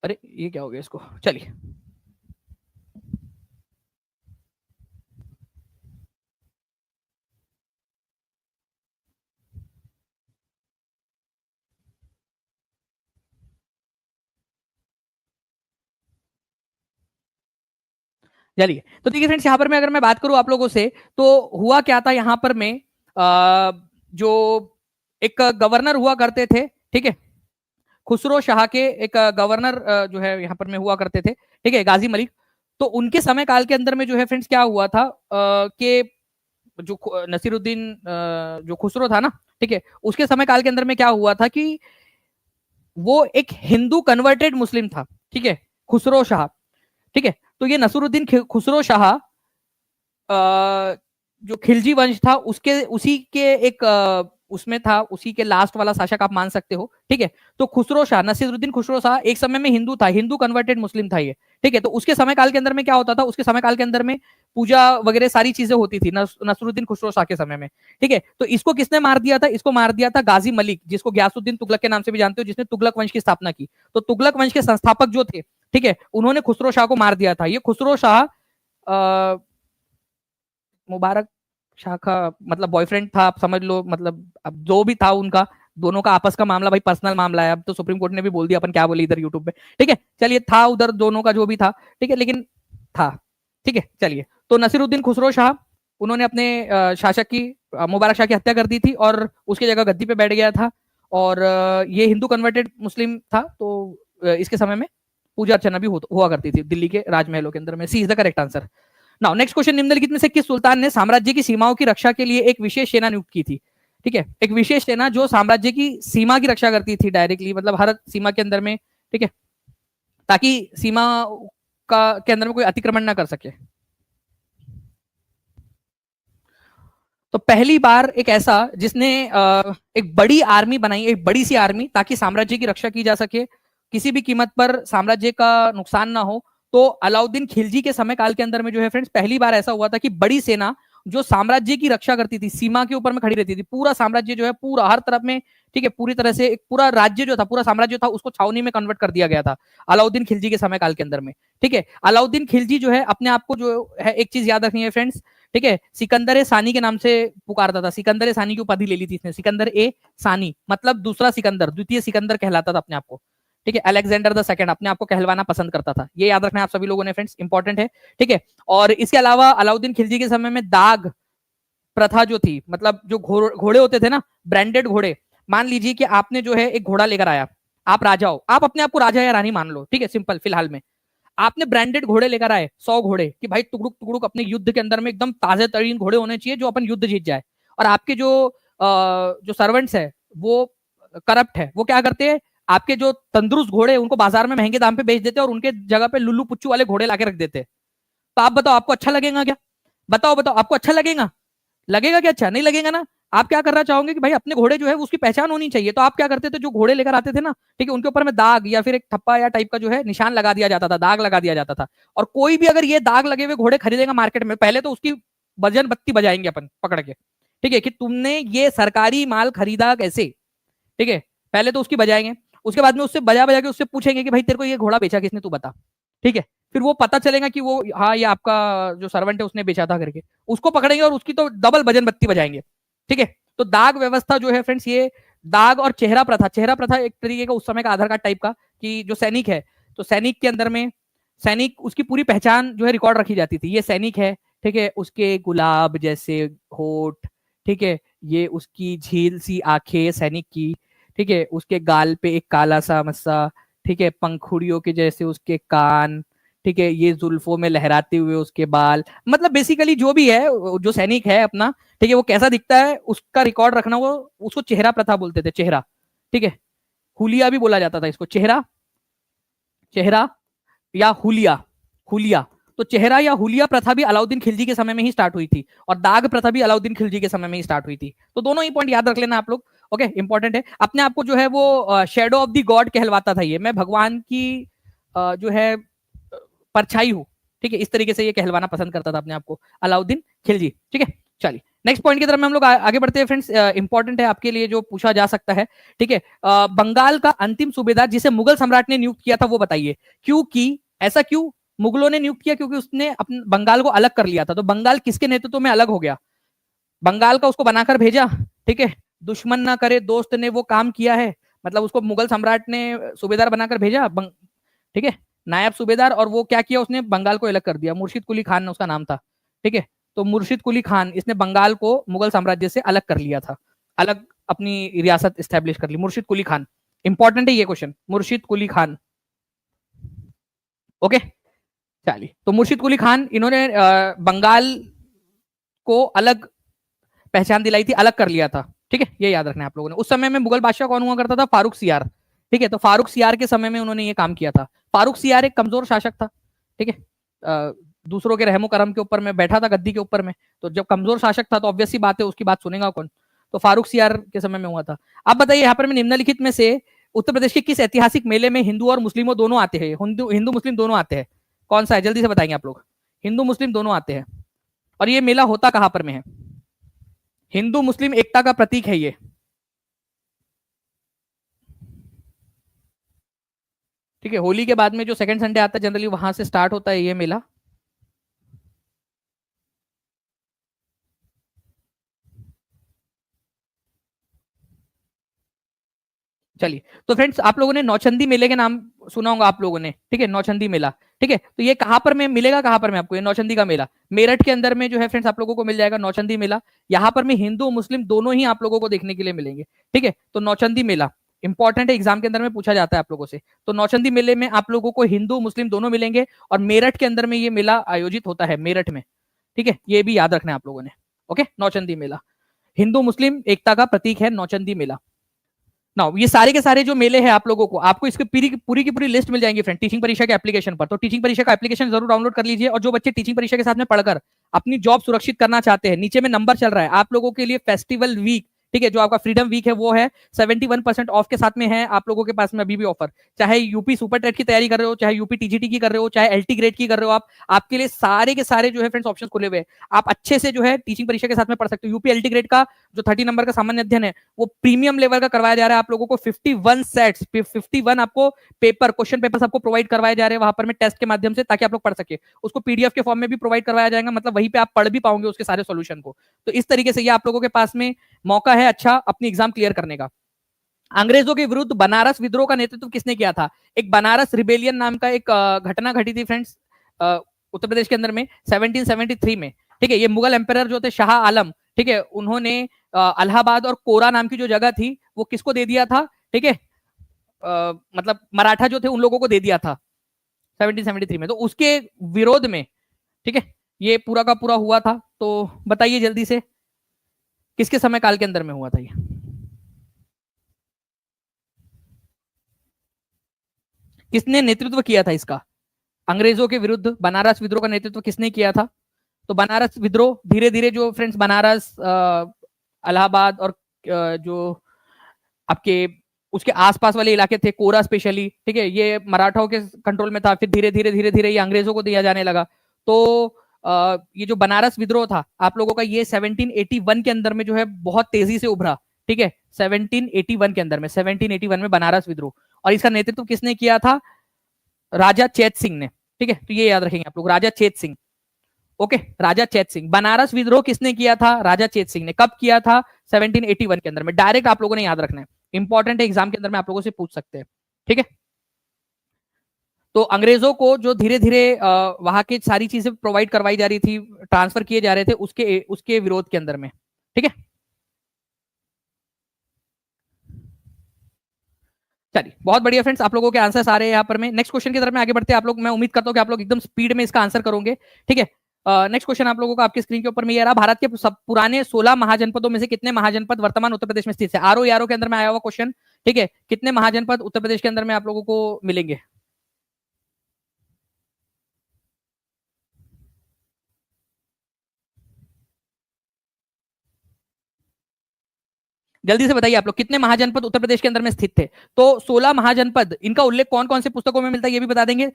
अरे ये क्या हो गया इसको, चलिए। चलिए, तो देखिए फ्रेंड्स यहाँ पर मैं अगर मैं बात करूं आप लोगों से, तो हुआ क्या था यहाँ पर में जो एक गवर्नर हुआ करते थे, ठीक है, खुसरो शाह के एक गवर्नर जो है यहाँ पर में हुआ करते थे, ठीक है, गाजी मलिक। तो उनके समय काल के अंदर में जो है फ्रेंड्स क्या हुआ था कि जो नसीरुद्दीन जो खुसरो था ना, ठीक है, उसके समय काल के अंदर में क्या हुआ था कि वो एक हिंदू कन्वर्टेड मुस्लिम था। ठीक है, खुसरो शाह, ठीक है। तो ये नसीरुद्दीन खुसरो शाह जो खिलजी वंश था उसके उसी के एक उसमें था, उसी के लास्ट वाला शासक आप मान सकते हो। ठीक है, तो खुसरो शाह, नसीरुद्दीन खुसरो शाह एक समय में हिंदू था, हिंदू कन्वर्टेड मुस्लिम था ये। ठीक है, तो उसके समय काल के अंदर में क्या होता था, उसके समय काल के अंदर में पूजा वगैरह सारी चीजें होती थी नसरुद्दीन खुसरो शाह के समय में। ठीक है, तो इसको किसने मार दिया था? इसको मार दिया था गाजी मलिक, जिसको गयासुद्दीन तुगलक के नाम से भी जानते हो, जिसने तुगलक वंश की स्थापना की। तो तुगलक वंश के संस्थापक जो थे, ठीक है, उन्होंने खुसरो शाह को मार दिया था। ये खुसरो शाह मुबारक शाह का मतलब बॉयफ्रेंड था, आप समझ लो, मतलब अब जो भी था उनका, दोनों का आपस का मामला, भाई पर्सनल मामला है, अब तो सुप्रीम कोर्ट ने भी बोल दिया, अपन क्या बोले इधर यूट्यूब पे। ठीक है, चलिए, था उधर दोनों का जो भी था, ठीक है, लेकिन था। ठीक है, चलिए, तो नसीरुद्दीन खुसरो शाह उन्होंने अपने शासक की मुबारक शाह की हत्या कर दी थी और उसकी जगह गद्दी पे बैठ गया था। और ये हिंदू कन्वर्टेड मुस्लिम था, तो इसके समय में पूजा अर्चना भी हुआ करती थी दिल्ली के राजमहलों के अंदर में। C is the correct answer. Now next question, निम्नलिखित में से किस सुल्तान ने साम्राज्य की सीमाओं की रक्षा के लिए एक विशेष सेना नियुक्त की थी? ठीक है, एक विशेष सेना जो साम्राज्य की सीमा की रक्षा करती थी डायरेक्टली, मतलब हर सीमा के अंदर में, ठीक है, ताकि सीमा का के अंदर में कोई अतिक्रमण ना कर सके। तो पहली बार एक ऐसा जिसने एक बड़ी आर्मी बनाई, एक बड़ी सी आर्मी, ताकि साम्राज्य की रक्षा की जा सके, किसी भी कीमत पर साम्राज्य का नुकसान ना हो। तो अलाउद्दीन खिलजी के समय काल के अंदर में जो है फ्रेंड्स पहली बार ऐसा हुआ था कि बड़ी सेना जो साम्राज्य की रक्षा करती थी, सीमा के ऊपर में खड़ी रहती थी, पूरा साम्राज्य जो है पूरा हर तरफ में, ठीक है, पूरी तरह से एक पूरा राज्य जो था, पूरा साम्राज्य था, उसको छावनी में कन्वर्ट कर दिया गया था अलाउद्दीन खिलजी के समय काल के अंदर में। ठीक है, अलाउद्दीन खिलजी जो है अपने आप को जो है एक चीज याद रखनी है फ्रेंड्स, ठीक है, सिकंदर सानी के नाम से पुकारता था। सिकंदर सानी की उपाधि ले ली थी इसने, सिकंदर ए सानी, मतलब दूसरा सिकंदर, द्वितीय सिकंदर कहलाता था अपने आप को। ठीक है, अलेक्जेंडर द सेकंड अपने आप को कहलवाना पसंद करता था, ये याद रखना है आप सभी लोगों ने फ्रेंड्स, इंपॉर्टेंट है। ठीक है, और इसके अलावा अलाउद्दीन खिलजी के समय में दाग प्रथा जो थी, मतलब जो घोड़े होते थे ना, ब्रांडेड घोड़े, मान लीजिए कि आपने जो है एक घोड़ा लेकर आया, आप राजा हो, आप अपने आप को राजा या रानी मान लो, ठीक है, सिंपल, फिलहाल में आपने ब्रांडेड घोड़े लेकर आए 100 घोड़े कि भाई टुकड़ुक टुकड़ुक अपने युद्ध के अंदर में एकदम ताजे तरीन घोड़े होने चाहिए जो अपन युद्ध जीत जाए। और आपके जो सर्वेंट्स है वो करप्ट है, वो क्या करते हैं, आपके जो तंदुरुस्त घोड़े उनको बाजार में महंगे दाम पे बेच देते हैं और उनके जगह पे लुल्लू पुच्चू वाले घोड़े लाके रख देते हैं। तो आप बताओ आपको अच्छा लगेगा क्या? बताओ बताओ आपको अच्छा लगेगा? लगेगा क्या? अच्छा नहीं लगेगा ना। आप क्या करना चाहोगे कि भाई अपने घोड़े जो है उसकी पहचान होनी चाहिए, तो आप क्या करते थे, जो घोड़े लेकर आते थे ना, ठीक है, उनके ऊपर में दाग या फिर एक ठप्पा या टाइप का जो है निशान लगा दिया जाता था, दाग लगा दिया जाता था। और कोई भी अगर ये दाग लगे हुए घोड़े खरीदेगा मार्केट में, पहले तो उसकी वजन बत्ती बजाएंगे अपन पकड़ के, ठीक है, कि तुमने ये सरकारी माल खरीदा कैसे, ठीक है, पहले तो उसकी बजाएंगे। उसके बाद में उससे बजा बजा के उससे पूछेंगे कि भाई तेरे को ये घोड़ा बेचा किसने, तू बता, ठीक है। फिर वो पता चलेगा कि वो हाँ ये आपका जो सर्वेंट है उसने बेचा था करके, उसको पकड़ेंगे और उसकी तो डबल भजन बत्ती बजाएंगे, ठीक है। तो दाग व्यवस्था जो है फ्रेंड्स, ये दाग और चेहरा प्रथा एक तरीके का उस समय का आधार कार्ड टाइप का, कि जो सैनिक है, तो सैनिक के अंदर में सैनिक उसकी पूरी पहचान जो है रिकॉर्ड रखी जाती थी, ये सैनिक है, ठीक है, उसके गुलाब जैसे होठ, ठीक है, ये उसकी झील सी आंखें सैनिक की, ठीक है, उसके गाल पे एक काला सा मस्सा, ठीक है, पंखुड़ियों के जैसे उसके कान, ठीक है, ये जुल्फों में लहराते हुए उसके बाल, मतलब बेसिकली जो भी है, जो सैनिक है अपना, ठीक है, वो कैसा दिखता है उसका रिकॉर्ड रखना, वो उसको चेहरा प्रथा बोलते थे, चेहरा, ठीक है। हुलिया भी बोला जाता था इसको, चेहरा, चेहरा या हुलिया, हुलिया। तो चेहरा या हुलिया प्रथा भी अलाउद्दीन खिलजी के समय में ही स्टार्ट हुई थी, और दाग प्रथा भी अलाउद्दीन खिलजी के समय में ही स्टार्ट हुई थी। तो दोनों ही पॉइंट याद रख लेना आप लोग, ओके, इंपॉर्टेंट है। अपने आप को जो है वो शेडो ऑफ द गॉड कहलवाता था, ये मैं भगवान की जो है परछाई हूँ, ठीक है, इस तरीके से ये कहलवाना पसंद करता था अपने आप को अलाउद्दीन खिलजी, ठीक है। चलिए नेक्स्ट पॉइंट की तरफ में हम लोग आगे बढ़ते हैं फ्रेंड्स, इंपॉर्टेंट है आपके लिए जो पूछा जा सकता है, ठीक है। बंगाल का अंतिम सूबेदार जिसे मुगल सम्राट ने नियुक्त किया था वो बताइए, क्योंकि ऐसा क्यों मुगलों ने नियुक्त किया, क्योंकि उसने अपने बंगाल को अलग कर लिया था, तो बंगाल किसके नेतृत्व में अलग हो गया, बंगाल का उसको बनाकर भेजा, ठीक है, दुश्मन ना करे दोस्त ने वो काम किया है, मतलब उसको मुगल सम्राट ने सूबेदार बनाकर भेजा, ठीक है, नायब सूबेदार, और वो क्या किया, उसने बंगाल को अलग कर दिया, मुर्शिद कुली खान उसका नाम था, ठीक है। तो मुर्शिद कुली खान इसने बंगाल को मुगल साम्राज्य से अलग कर लिया था, अलग अपनी रियासत स्टैब्लिश कर ली, मुर्शिद कुली खान, इंपॉर्टेंट है ये क्वेश्चन, मुर्शिद कुली खान, ओके। चलिए, तो मुर्शिद कुली खान इन्होंने बंगाल को अलग पहचान दिलाई थी, अलग कर लिया था, ठीक है, ये याद रखना है आप लोगों ने। उस समय में मुगल बादशाह कौन हुआ करता था, फारूक सियार, ठीक है, तो फारूक सियार के समय में उन्होंने ये काम किया था। फारूक सियार एक कमजोर शासक था, ठीक है, दूसरों के रहमो करम के ऊपर में बैठा था, गद्दी के ऊपर में, तो जब कमजोर शासक था तो ऑब्वियसली बात है उसकी बात सुनेगा कौन, तो फारूक सियार के समय में हुआ था। अब बताइए यहाँ पर मैं निम्नलिखित में से उत्तर प्रदेश के किस ऐतिहासिक मेले में हिंदू और मुस्लिमों दोनों आते हैं, हिंदू मुस्लिम दोनों आते हैं, कौन सा है, जल्दी से बताएंगे आप लोग, हिंदू मुस्लिम दोनों आते हैं, और ये मेला होता कहां पर में है, हिंदू मुस्लिम एकता का प्रतीक है ये, ठीक है, होली के बाद में जो सेकंड संडे आता है जनरली वहां से स्टार्ट होता है ये मेला। चलिए, तो फ्रेंड्स आप लोगों ने नौचंदी मेले के नाम सुना होगा आप लोगों ने, ठीक है, नौचंदी मेला, ठीक है, तो ये कहां पर में मिलेगा, कहां पर में आपको ये नौचंदी का मेला, मेरठ के अंदर में जो है फ्रेंड्स आप लोगों को मिल जाएगा नौचंदी मेला, यहाँ पर में हिंदू मुस्लिम दोनों ही आप लोगों को देखने के लिए मिलेंगे, ठीक है। तो नौचंदी मेला इंपॉर्टेंट है, एग्जाम के अंदर में पूछा जाता है आप लोगों से, तो नौचंदी मेले में आप लोगों को हिंदू मुस्लिम दोनों मिलेंगे, और मेरठ के अंदर में ये मेला आयोजित होता है, मेरठ में, ठीक है, ये भी याद रखना है आप लोगों ने, ओके, नौचंदी मेला हिंदू मुस्लिम एकता का प्रतीक है, नौचंदी मेला। नाउ ये सारे के सारे जो मेले हैं आप लोगों को, आपको इसकी पूरी की पूरी लिस्ट मिल जाएंगी फ्रेंड टीचिंग परीक्षा के एप्लीकेशन पर, तो टीचिंग परीक्षा का एप्लीकेशन जरूर डाउनलोड कर लीजिए, और जो बच्चे टीचिंग परीक्षा के साथ में पढ़कर अपनी जॉब सुरक्षित करना चाहते हैं, नीचे में नंबर चल रहा है आप लोगों के लिए, फेस्टिवल वीक, ठीक है, जो आपका फ्रीडम वीक है वो है 71% ऑफ के साथ में है आप लोगों के पास में अभी भी ऑफर, चाहे यूपी सुपर टेट की तैयारी कर रहे हो, चाहे यूपी टीजीटी की कर रहे हो, चाहे एलटी ग्रेड की कर रहे हो, आप आपके लिए सारे के सारे जो है फ्रेंड्स ऑप्शन खुले हुए हैं, आप अच्छे से जो है टीचिंग परीक्षा के साथ में पढ़ सकते हो। यूपी एलटी ग्रेड का जो 30 नंबर का सामान्य अध्ययन है वो प्रीमियम लेवल का करवाया जा रहा है आप लोगों को, 51 सेट्स 51 आपको पेपर क्वेश्चन पेपर आपको प्रोवाइड करवाए जा रहे हैं वहां पर में टेस्ट के माध्यम से, ताकि आप लोग पढ़ सके, उसको पीडीएफ के फॉर्म में भी प्रोवाइड करवाया जाएगा, मतलब वहीं पे आप पढ़ भी पाओगे उसके सारे सॉल्यूशन को। तो इस तरीके से ये आप लोगों के पास में मौका है अच्छा अपनी एग्जाम क्लियर करने का। अंग्रेजों के विरुद्ध बनारस विद्रोह का नेतृत्व किसने किया था, एक बनारस रिबेलियन नाम का एक घटना घटी थी फ्रेंड्स उत्तर प्रदेश के अंदर में 1773 में, ठीक है, ये मुगल एम्पायर जो थे शाह आलम, ठीक है, उन्होंने अलाहाबाद और कोरा नाम की जो जगह थी वो किसको दे दिया था, ठीक है, मतलब मराठा जो थे उन लोगों को दे दिया था 1773 में, तो उसके विरोध में, ठीक है, ये पूरा का पूरा हुआ था, तो बताइए जल्दी से किसके समय काल के अंदर में हुआ था ये? किसने नेतृत्व किया था इसका? अंग्रेजों के विरुद्ध बनारस विद्रोह का नेतृत्व किसने किया था? तो बनारस विद्रोह धीरे धीरे जो फ्रेंड्स बनारस, इलाहाबाद और जो आपके उसके आसपास वाले इलाके थे, कोरा स्पेशली, ठीक है, ये मराठाओं के कंट्रोल में था। फिर धीरे धीरे ये अंग्रेजों को दिया जाने लगा। तो ये जो बनारस विद्रोह था आप लोगों का, ये 1781 के अंदर में जो है बहुत तेजी से उभरा। ठीक है, 1781 के अंदर में, 1781 में बनारस विद्रोह, और इसका नेतृत्व किसने किया था? राजा चैत सिंह ने। ठीक है, तो ये याद रखेंगे आप लोग, राजा चैत सिंह। ओके, राजा चैत सिंह। बनारस विद्रोह किसने किया था? राजा चैत सिंह ने। कब किया था? 1781 के अंदर में। डायरेक्ट आप लोगों ने याद रखना है, इंपॉर्टेंट है, एग्जाम के अंदर में आप लोगों से पूछ सकते हैं। ठीक है, तो अंग्रेजों को जो धीरे धीरे वहां की सारी चीजें प्रोवाइड करवाई जा रही थी, ट्रांसफर किए जा रहे थे, उसके उसके विरोध के अंदर में। ठीक है, चलिए बहुत बढ़िया फ्रेंड्स, आप लोगों के आंसर्स आ रहे हैं यहाँ पर। मैं नेक्स्ट क्वेश्चन की तरफ में आगे बढ़ते हैं। आप लोग, मैं उम्मीद करता हूँ कि आप लोग एकदम स्पीड में इसका आंसर करोगे। ठीक है, नेक्स्ट क्वेश्चन आप लोगों को आपकी स्क्रीन के ऊपर में ये रहा। भारत के सब पुराने 16 महाजनपदों में से कितने महाजनपद वर्तमान उत्तर प्रदेश में स्थित है? आरओ यारो के अंदर में आया हुआ क्वेश्चन। ठीक है, कितने महाजनपद उत्तर प्रदेश के अंदर में आप लोगों को मिलेंगे? जल्दी से बताइए आप लोग, कितने महाजनपद उत्तर प्रदेश के अंदर में स्थित थे? तो 16 महाजनपद, इनका उल्लेख कौन कौन से पुस्तकों में मिलता है ये भी बता देंगे।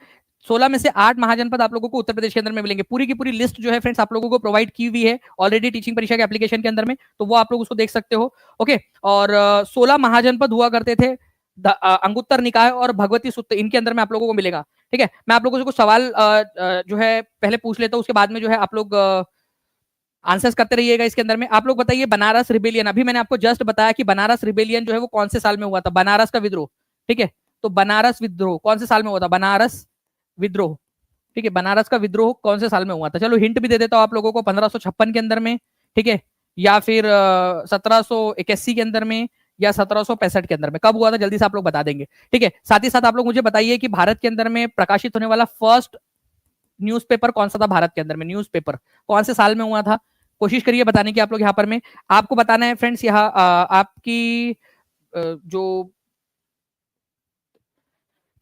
16 में से 8 महाजनपद आप लोगों को उत्तर प्रदेश के अंदर में मिलेंगे। पूरी की पूरी लिस्ट जो है फ्रेंड्स आप लोगों को प्रोवाइड की हुई है ऑलरेडी टीचिंग परीक्षा के एप्लीकेशन के अंदर में, तो वो आप लोग उसको देख सकते हो। ओके, और 16 महाजनपद हुआ करते थे। अंगुत्तर निकाय और भगवती सूत्र, इनके अंदर में आप लोगों को मिलेगा। ठीक है, मैं आप लोगों से कुछ सवाल जो है पहले पूछ लेता हूँ, उसके बाद में जो है आप लोग आंसर्स करते रहिएगा इसके अंदर में। आप लोग बताइए, बनारस रिबेलियन, अभी मैंने आपको जस्ट बताया कि बनारस रिबेलियन जो है वो कौन से साल में हुआ था? बनारस का विद्रोह। ठीक है, तो बनारस विद्रोह कौन से साल में हुआ था? बनारस विद्रोह। ठीक है, बनारस का विद्रोह कौन से साल में हुआ था? चलो हिंट भी दे देता हूं आप लोगों को, 1556 के अंदर में, ठीक है, या फिर 1781 के अंदर में, या 1765 के अंदर में। कब हुआ था जल्दी से आप लोग बता देंगे। ठीक है, साथ ही साथ आप लोग मुझे बताइए कि भारत के अंदर में प्रकाशित होने वाला फर्स्ट न्यूज़पेपर कौन सा था? भारत के अंदर में न्यूज़पेपर कौन से साल में हुआ था? कोशिश करिए बताने की आप लोग। यहाँ पर में आपको बताना है फ्रेंड्स, यहाँ आपकी जो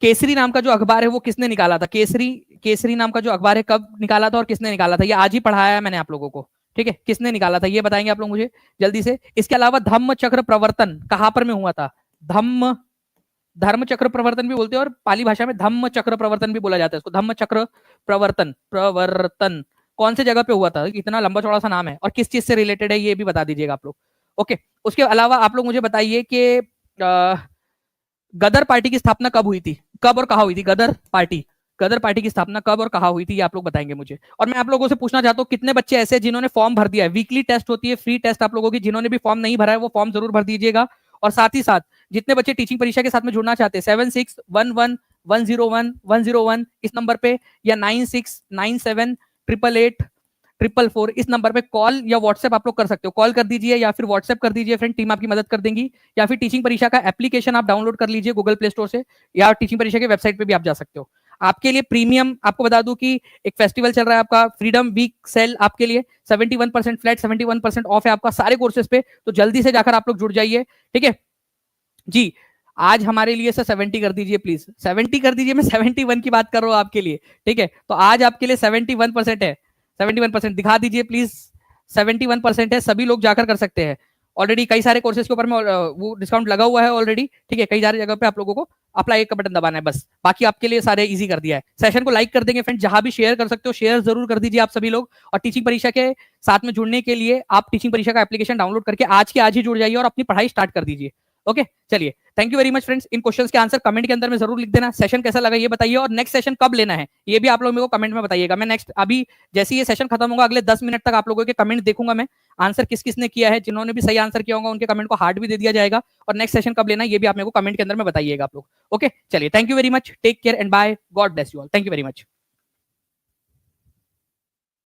केसरी नाम का जो अखबार है वो किसने निकाला था? केसरी, केसरी नाम का जो अखबार है कब निकाला था और किसने निकाला था? ये आज ही पढ़ाया है मैंने आप लोगों को। ठीक है, किसने निकाला था ये बताएंगे आप लोग मुझे जल्दी से। इसके अलावा धम्म चक्र प्रवर्तन कहां पर में हुआ था? धम्म, धर्म चक्र प्रवर्तन भी बोलते हैं और पाली भाषा में धम्म चक्र प्रवर्तन भी बोला जाता है इसको। धम्म चक्र प्रवर्तन, प्रवर्तन कौन से जगह पे हुआ था? इतना लंबा चौड़ा सा नाम है, और किस चीज से रिलेटेड है ये भी बता दीजिएगा आप लोग। ओके, उसके अलावा आप लोग मुझे बताइए कि गदर पार्टी की स्थापना कब हुई थी? कब और कहा हुई थी गदर पार्टी? गदर पार्टी की स्थापना कब और कहा हुई थी ये आप लोग बताएंगे मुझे। और मैं आप लोगों से पूछना चाहता हूँ, कितने बच्चे ऐसे जिन्होंने फॉर्म भर दिया है? वीकली टेस्ट होती है, फ्री टेस्ट आप लोगों की, जिन्होंने भी फॉर्म नहीं भरा है वो फॉर्म जरूर भर दीजिएगा। और साथ ही साथ जितने बच्चे टीचिंग परीक्षा के साथ में जुड़ना चाहते हैं, 7611101101 इस नंबर पे, या 9697888844 इस नंबर पे कॉल या व्हाट्सएप आप लोग कर सकते हो। कॉल कर दीजिए या फिर व्हाट्सएप कर दीजिए फ्रेंड, टीम आपकी मदद कर देंगी। या फिर टीचिंग परीक्षा का एप्लीकेशन आप डाउनलोड कर लीजिए गूगल प्ले स्टोर से, या टीचिंग परीक्षा के वेबसाइट पे भी आप जा सकते हो। आपके लिए प्रीमियम आपको बता दूं कि एक फेस्टिवल चल रहा है आपका, फ्रीडम वीक सेल, आपके लिए 71% फ्लैट, 71% ऑफ है आपका सारे कोर्सेज पे, तो जल्दी से जाकर आप लोग जुड़ जाइए। ठीक है जी, आज हमारे लिए सर 70 कर दीजिए प्लीज, 70 कर दीजिए, मैं 71 की बात कर रहा हूँ आपके लिए। ठीक है, तो आज आपके लिए 71% है, 71% दिखा दीजिए प्लीज। 71% है, सभी लोग जाकर कर सकते हैं। ऑलरेडी कई सारे कोर्सेज के ऊपर में वो डिस्काउंट लगा हुआ है ऑलरेडी। ठीक है, कई सारी जगह पे आप लोगों को अप्लाई का बटन दबाना है बस, बाकी आपके लिए सारे इजी कर दिया है। सेशन को लाइक कर देंगे फ्रेंड, जहां भी शेयर कर सकते हो शेयर जरूर कर दीजिए आप सभी लोग। और टीचिंग परीक्षा के साथ में जुड़ने के लिए आप टीचिंग परीक्षा का एप्लीकेशन डाउनलोड करके आज के आज ही जुड़ जाइए और अपनी पढ़ाई स्टार्ट कर दीजिए। ओके, चलिए, thank you very much friends. In questions के आंसर कमेंट के अंदर में जरूर लिख देना। सेशन कैसा लगा ये बताइए, और नेक्स्ट सेशन कब लेना है ये भी आप लोग मेरे को कमेंट में बताइएगा। मैं नेक्स्ट, अभी जैसे ये सेशन खत्म होगा अगले 10 मिनट तक आप लोगों के कमेंट देखूंगा मैं, आंसर किस किसने किया है। जिन्होंने भी सही आंसर किया होगा उनके कमेंट को हार्ट भी दे दिया जाएगा। और नेक्स्ट सेशन कब लेना है ये भी आप मेरे को कमेंट के अंदर में बताइएगा आप लोग। ओके, चलिए, thank you very much, take care and bye, God bless you all, thank you very much.